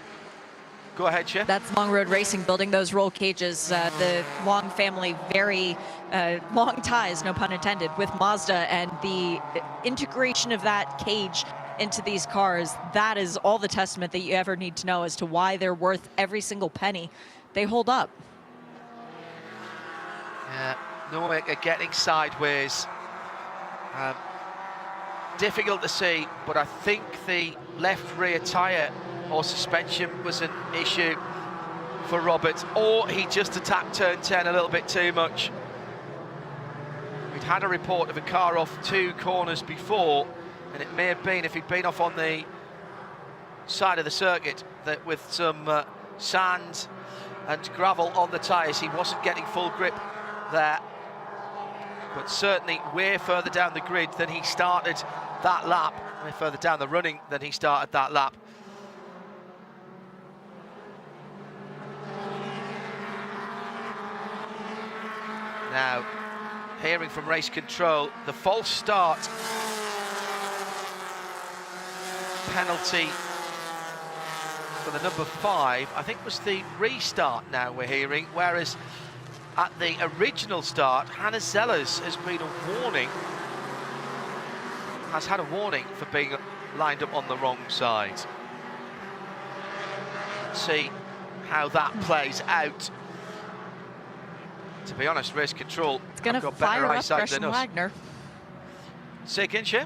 Go ahead, Shea. That's long road racing, building those roll cages. The Long family, very long ties, no pun intended, with Mazda, and the integration of that cage into these cars, that is all the testament that you ever need to know as to why they're worth every single penny. They hold up. Yeah, Neuecker getting sideways. Difficult to see, but I think the left rear tyre or suspension was an issue for Robert, or he just attacked turn 10 a little bit too much. We'd had a report of a car off 2 corners before, and it may have been, if he'd been off on the side of the circuit, that with some sand and gravel on the tyres, he wasn't getting full grip there. But certainly way further down the grid than he started that lap, way further down the running than he started that lap. Now, hearing from race control, the false start penalty for the number 5, I think, was the restart now we're hearing, whereas at the original start, Connor Zilisch has been a warning, has had a warning for being lined up on the wrong side. Let's see how that plays out. To be honest, race control, it's going to fire up Gresham Wagner. Say again, Shea?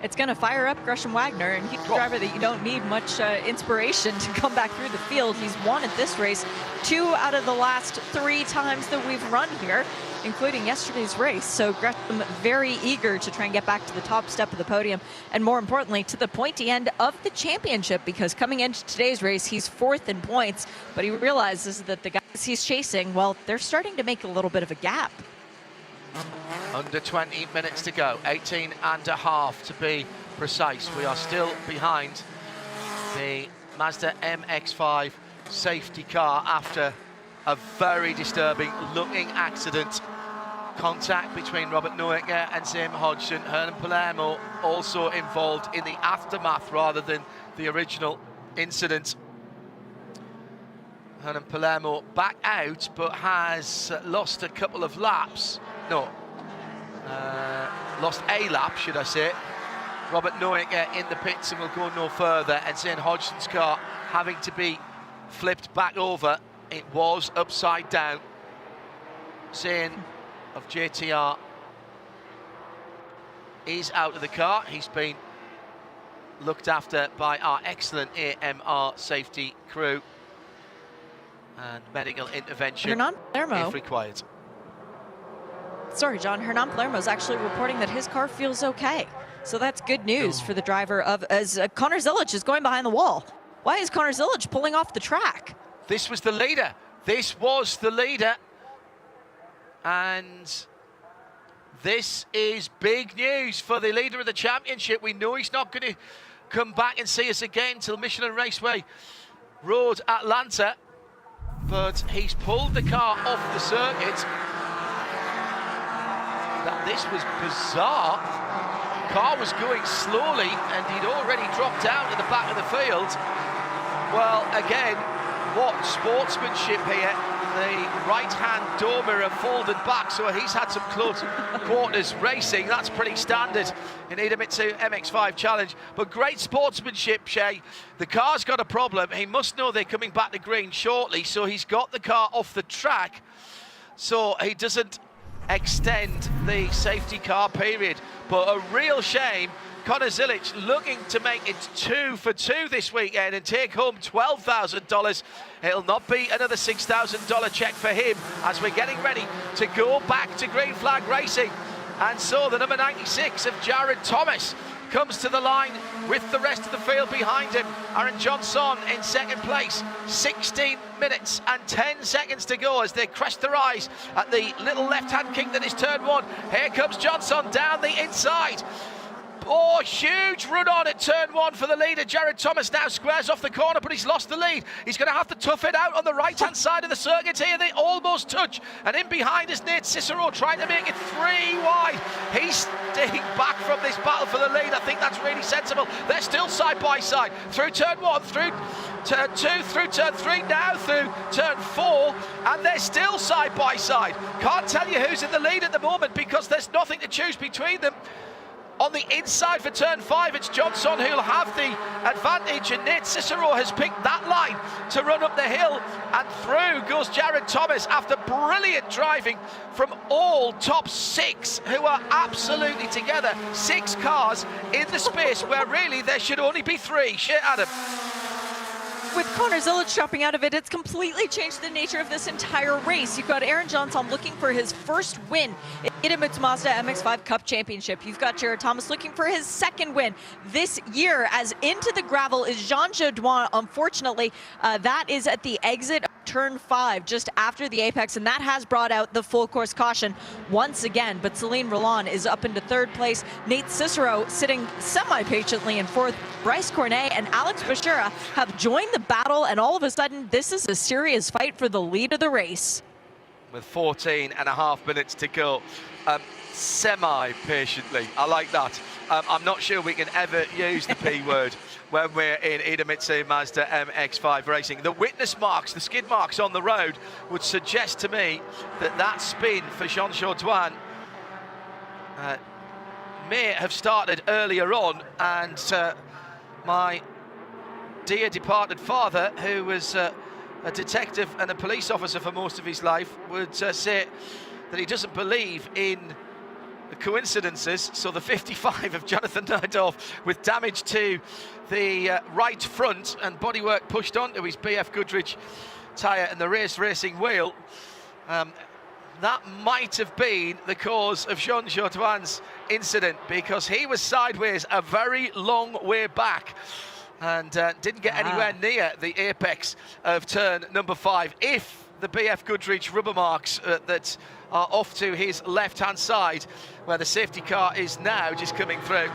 It's going to fire up Gresham Wagner, and he's a driver that you don't need much inspiration to come back through the field. He's won at this race 2 out of the last 3 times that we've run here, including yesterday's race. So Gresham very eager to try and get back to the top step of the podium, and more importantly, to the pointy end of the championship, because coming into today's race, he's 4th in points, but he realizes that the guys he's chasing, well, they're starting to make a little bit of a gap. Under 20 minutes to go, 18.5 to be precise. We are still behind the Mazda MX-5 safety car after a very disturbing looking accident. Contact between Robert Neuecker and Zane Hodgson. Hernan Palermo also involved in the aftermath rather than the original incident. Hernan Palermo back out, but has lost a couple of laps. No, lost a lap, should I say. Robert Neuecker in the pits and will go no further, and Zane Hodgson's car having to be flipped back over. It was upside down. Zane of JTR is out of the car. He's been looked after by our excellent AMR safety crew and medical intervention Hernan Palermo. if required. Sorry, John. Hernan Palermo is actually reporting that his car feels okay. So that's good news for the driver of, as Connor Zilisch is going behind the wall. Why is Connor Zilisch pulling off the track? This was the leader. This was the leader. And this is big news for the leader of the championship. We know he's not going to come back and see us again till Michelin Raceway Road Atlanta. But he's pulled the car off the circuit. This was bizarre. Car was going slowly and he'd already dropped down to the back of the field. Well, again, what sportsmanship here. The right-hand door mirror folded back, so he's had some close quarters racing. That's pretty standard in Idemitsu MX-5 Challenge. But great sportsmanship, Shay. The car's got a problem. He must know they're coming back to green shortly, so he's got the car off the track so he doesn't extend the safety car period. But a real shame. Connor Zilisch looking to make it 2 for 2 this weekend and take home $12,000. It'll not be another $6,000 check for him as we're getting ready to go back to green flag racing. And so the number 96 of Jared Thomas comes to the line with the rest of the field behind him. Aaron Jeansonne in second place. 16 minutes and 10 seconds to go as they crest their eyes at the little left-hand kink that is turn 1. Here comes Jeansonne down the inside. Oh, huge run on at turn 1 for the leader. Jared Thomas now squares off the corner, but he's lost the lead. He's going to have to tough it out on the right-hand side of the circuit here. They almost touch. And in behind is Nate Cicero trying to make it 3 wide. He's staying back from this battle for the lead. I think that's really sensible. They're still side by side. Through turn 1, through turn 2, through turn 3, now through turn 4. And they're still side by side. Can't tell you who's in the lead at the moment because there's nothing to choose between them. On the inside for turn 5, it's Jeansonne who'll have the advantage, and Nate Cicero has picked that line to run up the hill, and through goes Jared Thomas after brilliant driving from all top 6 who are absolutely together. 6 cars in the space where really there should only be 3. Shit, Adam. With Connor Zilisch dropping out of it, it's completely changed the nature of this entire race. You've got Aaron Jeansonne looking for his first win in Idemitsu Mazda MX-5 Cup Championship. You've got Jared Thomas looking for his second win this year, as into the gravel is Jean Jodouin. Unfortunately, that is at the exit of turn 5, just after the apex, and that has brought out the full course caution once again. But Celine Roland is up into 3rd place. Nate Cicero sitting semi-patiently in 4th. Bryce Cornet and Alex Bashira have joined the battle, and all of a sudden, this is a serious fight for the lead of the race. With 14.5 minutes to go, semi-patiently, I like that. I'm not sure we can ever use the P word when we're in Idemitsu Mazda MX-5 racing. The witness marks, the skid marks on the road would suggest to me that that spin for Jean Jodouin may have started earlier on, and my dear departed father, who was a detective and a police officer for most of his life, would say that he doesn't believe in coincidences. So the 55 of Jonathan Neudorf, with damage to the right front and bodywork pushed onto his BFGoodrich tyre and the race racing wheel, that might have been the cause of Jean Jodouin's incident, because he was sideways a very long way back and didn't get anywhere near the apex of turn number 5. If the BFGoodrich rubber marks that are off to his left-hand side, where the safety car is now just coming through,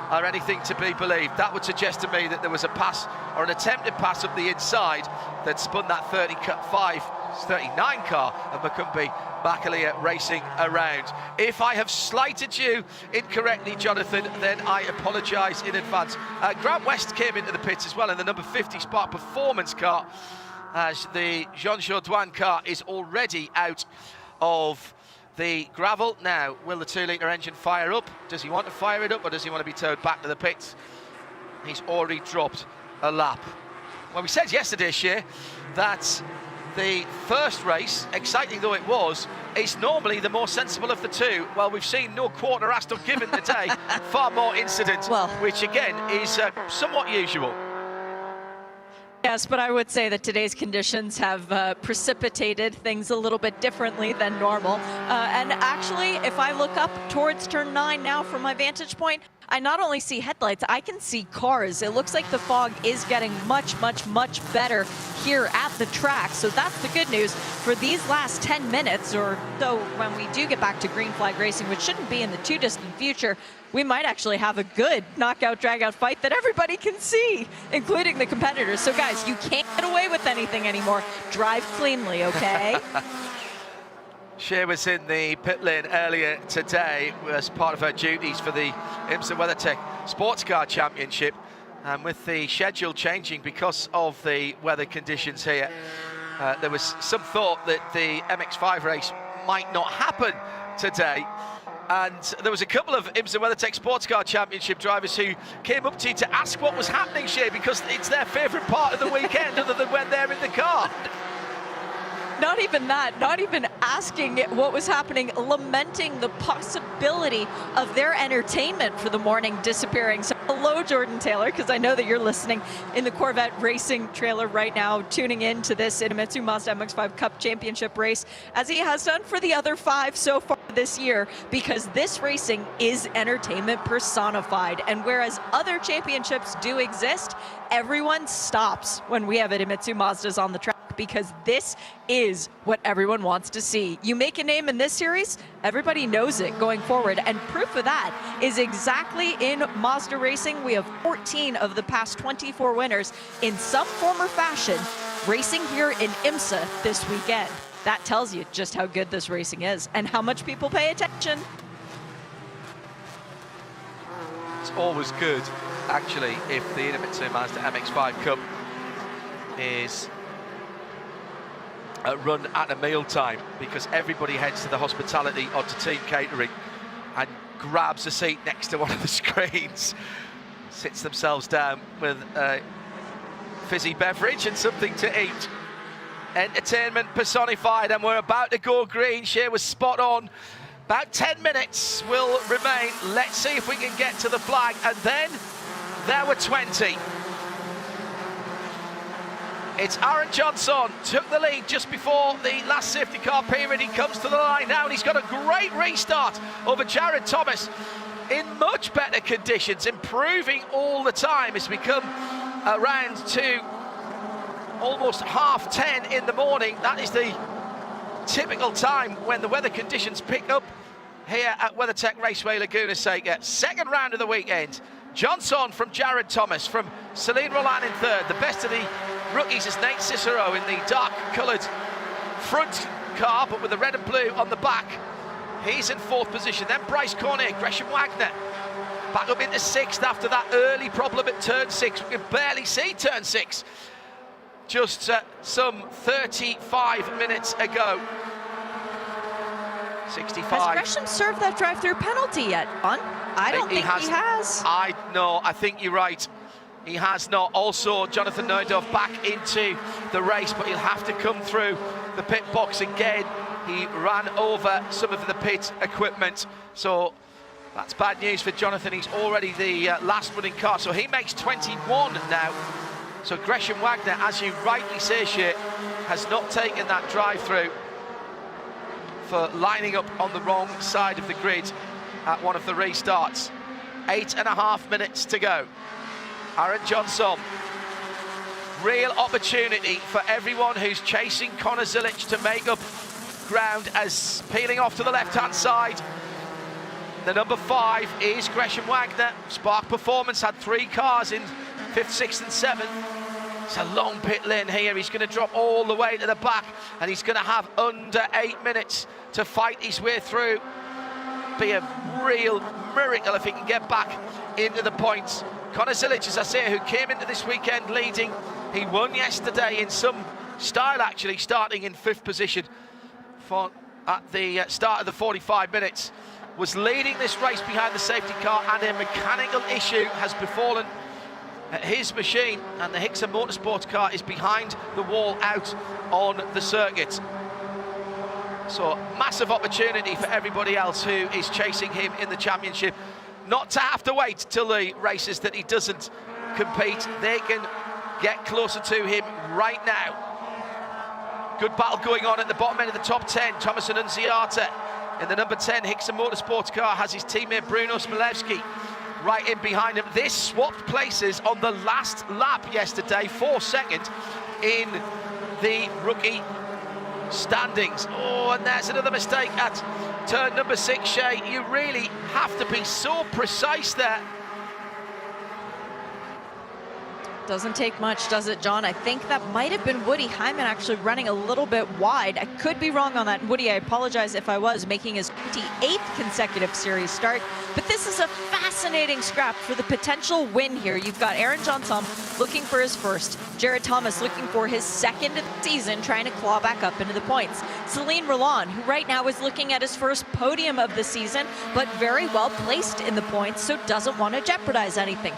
are anything to be believed, that would suggest to me that there was a pass or an attempted pass up the inside that spun that 39 car of Macumbi Bakalia racing around. If I have slighted you incorrectly, Jonathan, then I apologise in advance. Grant West came into the pits as well in the number 50 Spark Performance car, as the Jean Jodouin car is already out of the gravel. Now, will the 2-litre engine fire up? Does he want to fire it up, or does he want to be towed back to the pits? He's already dropped a lap. well, we said yesterday, Shea, that the first race, exciting though it was, is normally the more sensible of the two. Well, we've seen no quarter asked or given today, far more incident, which again is somewhat usual. Yes, but I would say that today's conditions have precipitated things a little bit differently than normal. And actually, if I look up towards turn 9 now from my vantage point, I not only see headlights, I can see cars. It looks like the fog is getting much, much, much better here at the track. So that's the good news for these last 10 minutes, or though when we do get back to green flag racing, which shouldn't be in the too distant future, we might actually have a good knockout dragout fight that everybody can see, including the competitors. So guys, you can't get away with anything anymore. Drive cleanly, okay? Shea was in the pit lane earlier today as part of her duties for the IMSA WeatherTech Sports Car Championship, and with the schedule changing because of the weather conditions here, there was some thought that the MX-5 race might not happen today. And there was a couple of IMSA WeatherTech Sports Car Championship drivers who came up to you to ask what was happening, Shea, because it's their favourite part of the weekend other than when they're in the car. Not even that, not even asking what was happening, lamenting the possibility of their entertainment for the morning disappearing. So hello, Jordan Taylor, because I know that you're listening in the Corvette Racing trailer right now, tuning in to this Idemitsu Mazda MX-5 Cup Championship race, as he has done for the other 5 so far this year, because this racing is entertainment personified. And whereas other championships do exist, everyone stops when we have Idemitsu Mazdas on the track, because this is what everyone wants to see. You make a name in this series, everybody knows it going forward, and proof of that is exactly in Mazda racing. We have 14 of the past 24 winners in some form or fashion racing here in IMSA this weekend. That tells you just how good this racing is and how much people pay attention. It's always good, actually, if the Idemitsu Mazda MX-5 Cup is run at a meal time, because everybody heads to the hospitality or to team catering and grabs a seat next to one of the screens, sits themselves down with a fizzy beverage and something to eat. Entertainment personified, and we're about to go green. Shea was spot on. About 10 minutes will remain. Let's see if we can get to the flag, and then there were 20. It's Aaron Jeansonne, took the lead just before the last safety car period. He comes to the line now, and he's got a great restart over Jared Thomas in much better conditions, improving all the time. It's become around to almost 10:30 in the morning. That is the typical time when the weather conditions pick up here at WeatherTech Raceway Laguna Seca. Second round of the weekend. Jeansonne from Jared Thomas, from Celine Roland in third. The best of the rookies is Nate Cicero in the dark-coloured front car, but with the red and blue on the back. He's in fourth position. Then Bryce Cornier, Gresham Wagner back up into sixth after that early problem at turn 6. We can barely see turn 6 just some 35 minutes ago. 65. Has Gresham served that drive-through penalty yet, Ron? I don't think he has. I think you're right. He has not. Also, Jonathan Neudorf back into the race, but he'll have to come through the pit box again. He ran over some of the pit equipment, so that's bad news for Jonathan. He's already the last running car, so he makes 21 now. So Gresham Wagner, as you rightly say, Shea, has not taken that drive-through for lining up on the wrong side of the grid at one of the restarts. 8.5 minutes to go. Aaron Jeansonne, real opportunity for everyone who's chasing Connor Zilisch to make up ground, as peeling off to the left-hand side. The number 5 is Gresham Wagner. Spark Performance had 3 cars in 5th, 6th and 7th. It's a long pit lane here. He's going to drop all the way to the back, and he's going to have under 8 minutes to fight his way through. Be a real miracle if he can get back into the points. Connor Zilisch, as I say, who came into this weekend leading. He won yesterday in some style, actually, starting in 5th position at the start of the 45 minutes. Was leading this race behind the safety car, and a mechanical issue has befallen his machine, and the Hixon Motor Sports car is behind the wall out on the circuit. So massive opportunity for everybody else who is chasing him in the championship, not to have to wait till the races that he doesn't compete. They can get closer to him right now. Good battle going on at the bottom end of the top 10. Thomas Annunziata in the number 10 Hixon Motorsports car has his teammate Bruno Smilewski right in behind him. This swapped places on the last lap yesterday, 4nd in the rookie standings. Oh, and there's another mistake at turn number 6, Shay. You really have to be so precise there. Doesn't take much, does it, John? I think that might have been Woody Hyman actually running a little bit wide. I could be wrong on that. Woody, I apologize if I was, making his 28th consecutive series start. But this is a fascinating scrap for the potential win here. You've got Aaron Jeansonne looking for his first. Jared Thomas looking for his second of the season, trying to claw back up into the points. Celine Roland, who right now is looking at his first podium of the season, but very well placed in the points, so doesn't want to jeopardize anything.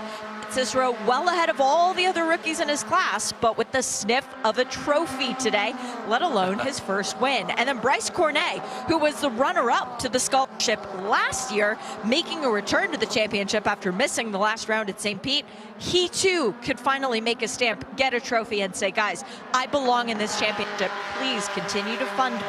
Cicero well ahead of all the other rookies in his class, but with the sniff of a trophy today, let alone his first win. And then Bryce Cornet, who was the runner-up to the scholarship last year, making a return to the championship after missing the last round at St. Pete. He too could finally make a stamp, get a trophy, and say, guys, I belong in this championship. Please continue to fund me.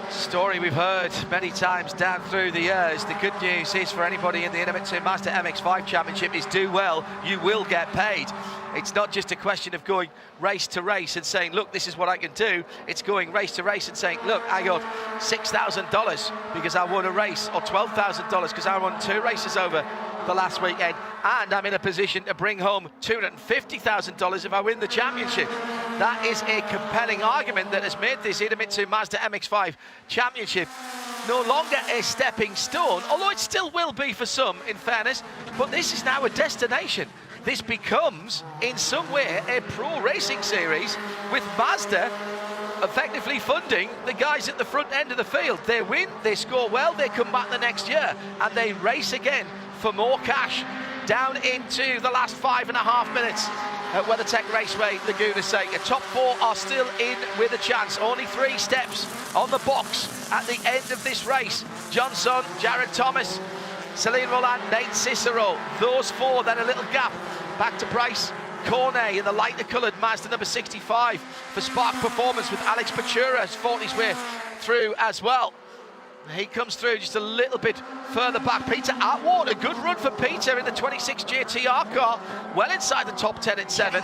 Story we've heard many times down through the years. The good news is for anybody in the Idemitsu Mazda MX-5 Championship is do well, you will get paid. It's not just a question of going race to race and saying, look, this is what I can do. It's going race to race and saying, look, I got $6,000 because I won a race, or $12,000 because I won 2 races over the last weekend, and I'm in a position to bring home $250,000 if I win the championship. That is a compelling argument that has made this Idemitsu Mazda MX-5 Championship no longer a stepping stone, although it still will be for some, in fairness, but this is now a destination. This becomes, in some way, a pro racing series with Mazda effectively funding the guys at the front end of the field. They win, they score well, they come back the next year, and they race again for more cash down into the last 5.5 minutes at WeatherTech Raceway Laguna Seca. Top 4 are still in with a chance. Only 3 steps on the box at the end of this race. Jeansonne, Jared Thomas, Celine Roland, Nate Cicero. Those 4, then a little gap back to Bryce Cornet in the lighter coloured Mazda number 65 for Spark Performance, with Alex Pachura has fought his way through as well. He comes through just a little bit further back. Peter Atwater, a good run for Peter in the 26 JTR car, well inside the top 10 at 7.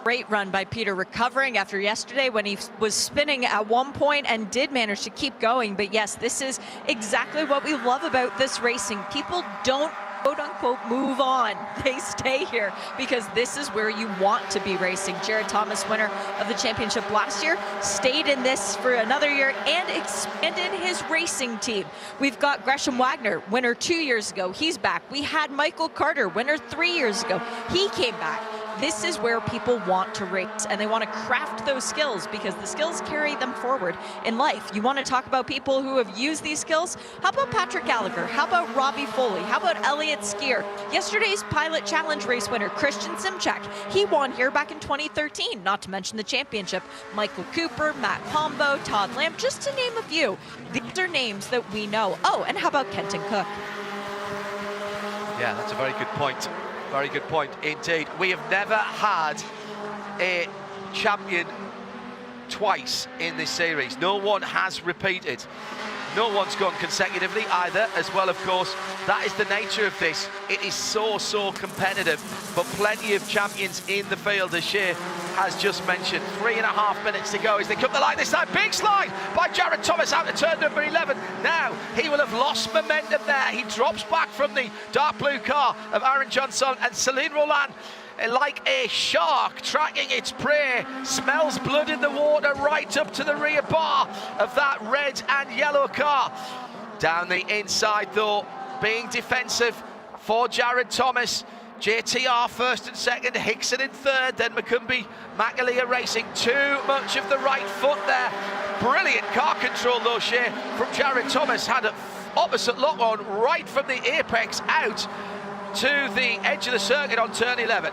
Great run by Peter, recovering after yesterday when he was spinning at one point and did manage to keep going. But yes, this is exactly what we love about this racing. People don't quote-unquote move on. They stay here because this is where you want to be racing. Jared Thomas, winner of the championship last year, stayed in this for another year and expanded his racing team. We've got Gresham Wagner, winner 2 years ago. He's back. We had Michael Carter, winner 3 years ago. He came back. This is where people want to race, and they want to craft those skills because the skills carry them forward in life. You want to talk about people who have used these skills? How about Patrick Gallagher? How about Robbie Foley? How about Elliott Skier? Yesterday's Pilot Challenge race winner, Christian Simchak. He won here back in 2013, not to mention the championship. Michael Cooper, Matt Pombo, Todd Lamb, just to name a few. These are names that we know. Oh, and how about Kenton Cook? Yeah, that's a very good point. Very good point indeed. We have never had a champion twice in this series. No one has repeated. No one's gone consecutively either, as well, of course. That is the nature of this. It is so competitive, but plenty of champions in the field, as Shea has just mentioned. 3.5 minutes to go as they come the line this time. Big slide by Jared Thomas out to turn number 11. Now, he will have lost momentum there. He drops back from the dark blue car of Aaron Jeansonne, and Celine Roland, like a shark tracking its prey, smells blood in the water right up to the rear bar of that red and yellow car. Down the inside though, being defensive for Jared Thomas. JTR first and second, Hixon in third, then McCumbee McAleer racing. Too much of the right foot there. Brilliant car control though, Shea, from Jared Thomas. Had opposite lock on right from the apex out to the edge of the circuit on turn 11.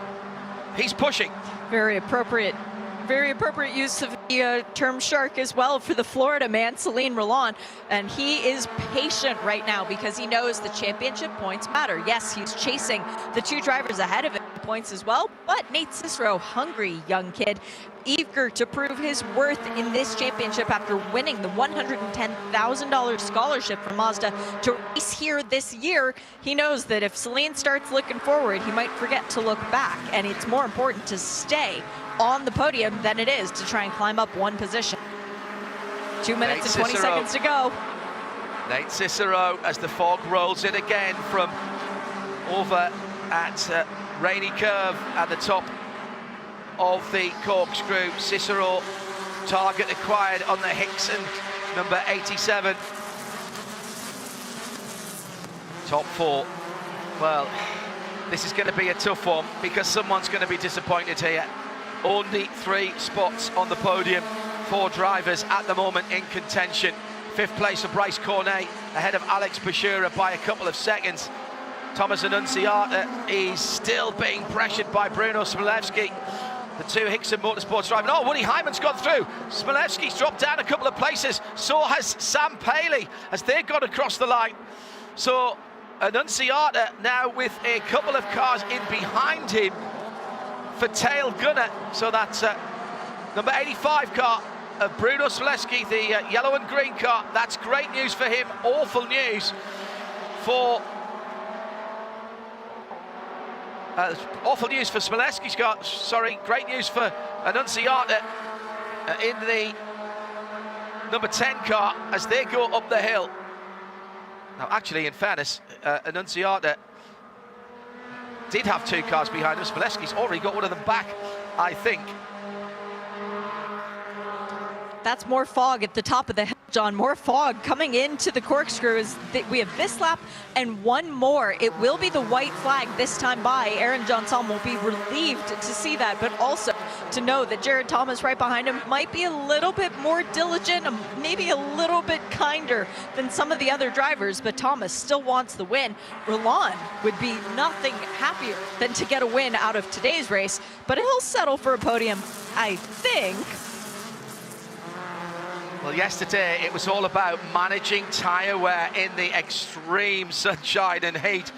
He's pushing. Very appropriate use of the term shark as well for the Florida man, Celine Roland. And he is patient right now because he knows the championship points matter. Yes, he's chasing the two drivers ahead of him points as well, but Nate Cicero, hungry young kid, eager to prove his worth in this championship after winning the $110,000 scholarship from Mazda to race here this year. He knows that if Celine starts looking forward, he might forget to look back, and it's more important to stay on the podium than it is to try and climb up one position. 2 minutes and 20 seconds to go. Nate Cicero as the fog rolls in again from over at Rainy Curve at the top of the corkscrew. Cicero, target acquired on the Hixon, number 87. Top four. Well, this is going to be a tough one because someone's going to be disappointed here. Only 3 spots on the podium, 4 drivers at the moment in contention. 5th place of Bryce Cornet, ahead of Alex Bashura by a couple of seconds. Thomas Annunziata is still being pressured by Bruno Smilewski. The 2 Hixon Motorsports drivers. Oh, Woody Hyman's gone through. Smilewski's dropped down a couple of places. So has Sam Paley as they've got across the line. So Annunziata now with a couple of cars in behind him for tail gunner. So that's number 85 car of Bruno Smilewski, the yellow and green car. That's great news for him. Awful news for awful news for Smilewski's car, sorry, great news for Annunziata in the number 10 car as they go up the hill. Now, actually, in fairness, Annunziata did have 2 cars behind him. Smilewski's already got one of them back, I think. That's more fog at the top of the hill, John. More fog coming into the corkscrews. We have this lap and one more. It will be the white flag this time by. Aaron Jeansonne will be relieved to see that, but also to know that Jared Thomas right behind him might be a little bit more diligent, maybe a little bit kinder than some of the other drivers, but Thomas still wants the win. Roland would be nothing happier than to get a win out of today's race, but he'll settle for a podium, I think. Well, yesterday it was all about managing tyre wear in the extreme sunshine and heat,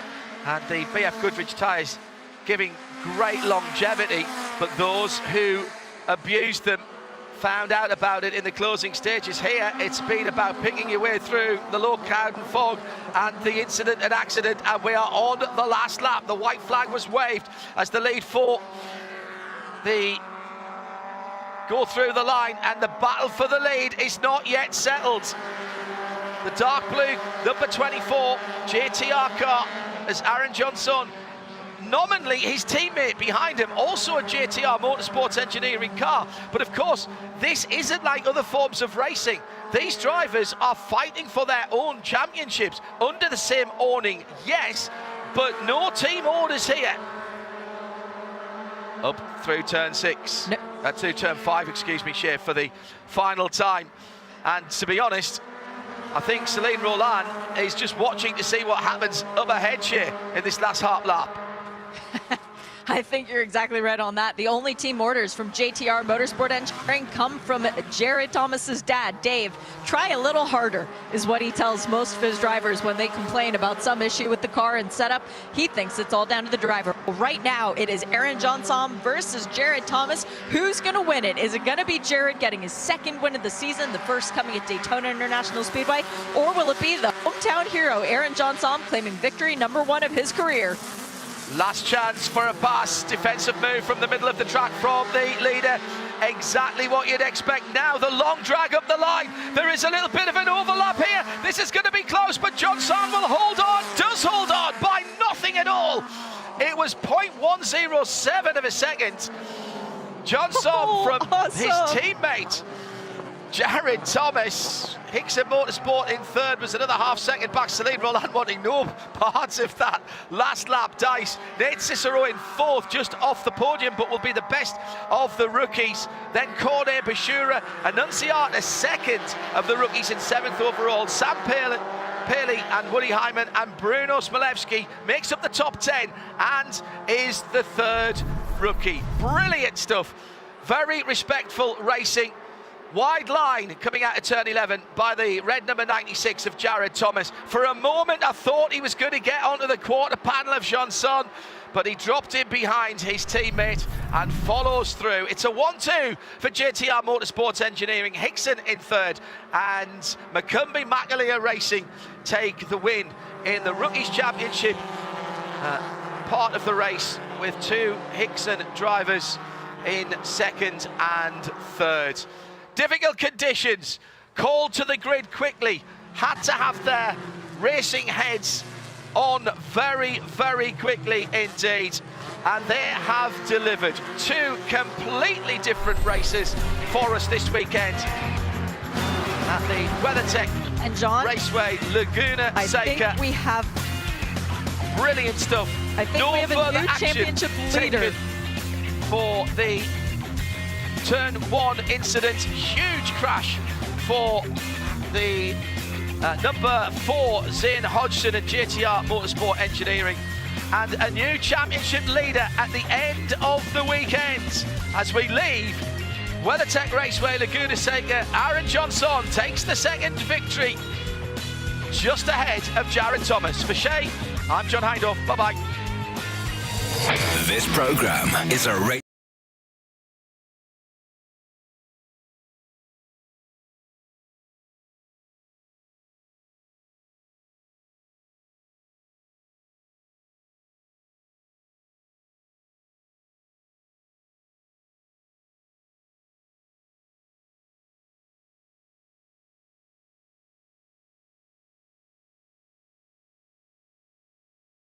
and the BFGoodrich Tires giving great longevity, but those who abused them found out about it in the closing stages. Here it's been about picking your way through the low cloud and fog and the incident and accident, and we are on the last lap. The white flag was waved as the lead 4 go through the line, and the battle for the lead is not yet settled. The dark blue number 24 JTR car as Aaron Jeansonne, nominally his teammate behind him, also a JTR Motorsports Engineering car. But of course, this isn't like other forms of racing. These drivers are fighting for their own championships under the same awning, yes, but no team orders here. Up through turn 6. No. Through turn 5, excuse me, Shea, for the final time. And to be honest, I think Celine Roland is just watching to see what happens up ahead, Shea, in this last half lap. I think you're exactly right on that. The only team orders from JTR Motorsports Engineering come from Jared Thomas's dad, Dave. Try a little harder is what he tells most of his drivers when they complain about some issue with the car and setup. He thinks it's all down to the driver. Right now, it is Aaron Jeansonne versus Jared Thomas. Who's going to win it? Is it going to be Jared getting his 2nd win of the season, the first coming at Daytona International Speedway, or will it be the hometown hero, Aaron Jeansonne, claiming victory number 1 of his career? Last chance for a pass. Defensive move from the middle of the track from the leader. Exactly what you'd expect. Now the long drag up the line. There is a little bit of an overlap here. This is going to be close, but Jeansonne will hold on. Does hold on by nothing at all. It was 0.107 of a second. Jeansonne from his teammate Jared Thomas. Hixon Motorsport in 3rd, was another half-second back. Celine Roland wanting no parts of that last lap dice. Nate Cicero in 4th, just off the podium, but will be the best of the rookies. Then Cornet, Bashura, Annunziata 2nd of the rookies in 7th overall. Sam Paley Paley and Woody Hyman, and Bruno Smolewski makes up the top 10 and is the third rookie. Brilliant stuff. Very respectful racing. Wide line coming out of turn 11 by the red number 96 of Jared Thomas. For a moment, I thought he was going to get onto the quarter panel of Jeansonne, but he dropped in behind his teammate and follows through. It's a 1-2 for JTR Motorsports Engineering. Hixon in third, and Macumbi Makalia Racing take the win in the Rookies Championship part of the race, with two Hixon drivers in second and third. Difficult conditions, called to the grid quickly, had to have their racing heads on very, very quickly indeed, and they have delivered two completely different races for us this weekend at the WeatherTech And John, Raceway Laguna Seca. I think we have Brilliant stuff. I think no we have a further new action championship leader taken for the turn 1 incident. Huge crash for the number 4 Zane Hodgson at JTR Motorsport Engineering, and a new championship leader at the end of the weekend. As we leave WeatherTech Raceway Laguna Seca, Aaron Jeansonne takes the second victory, just ahead of Jared Thomas. For Shay, I'm John Hindorf. Bye-bye. This program is a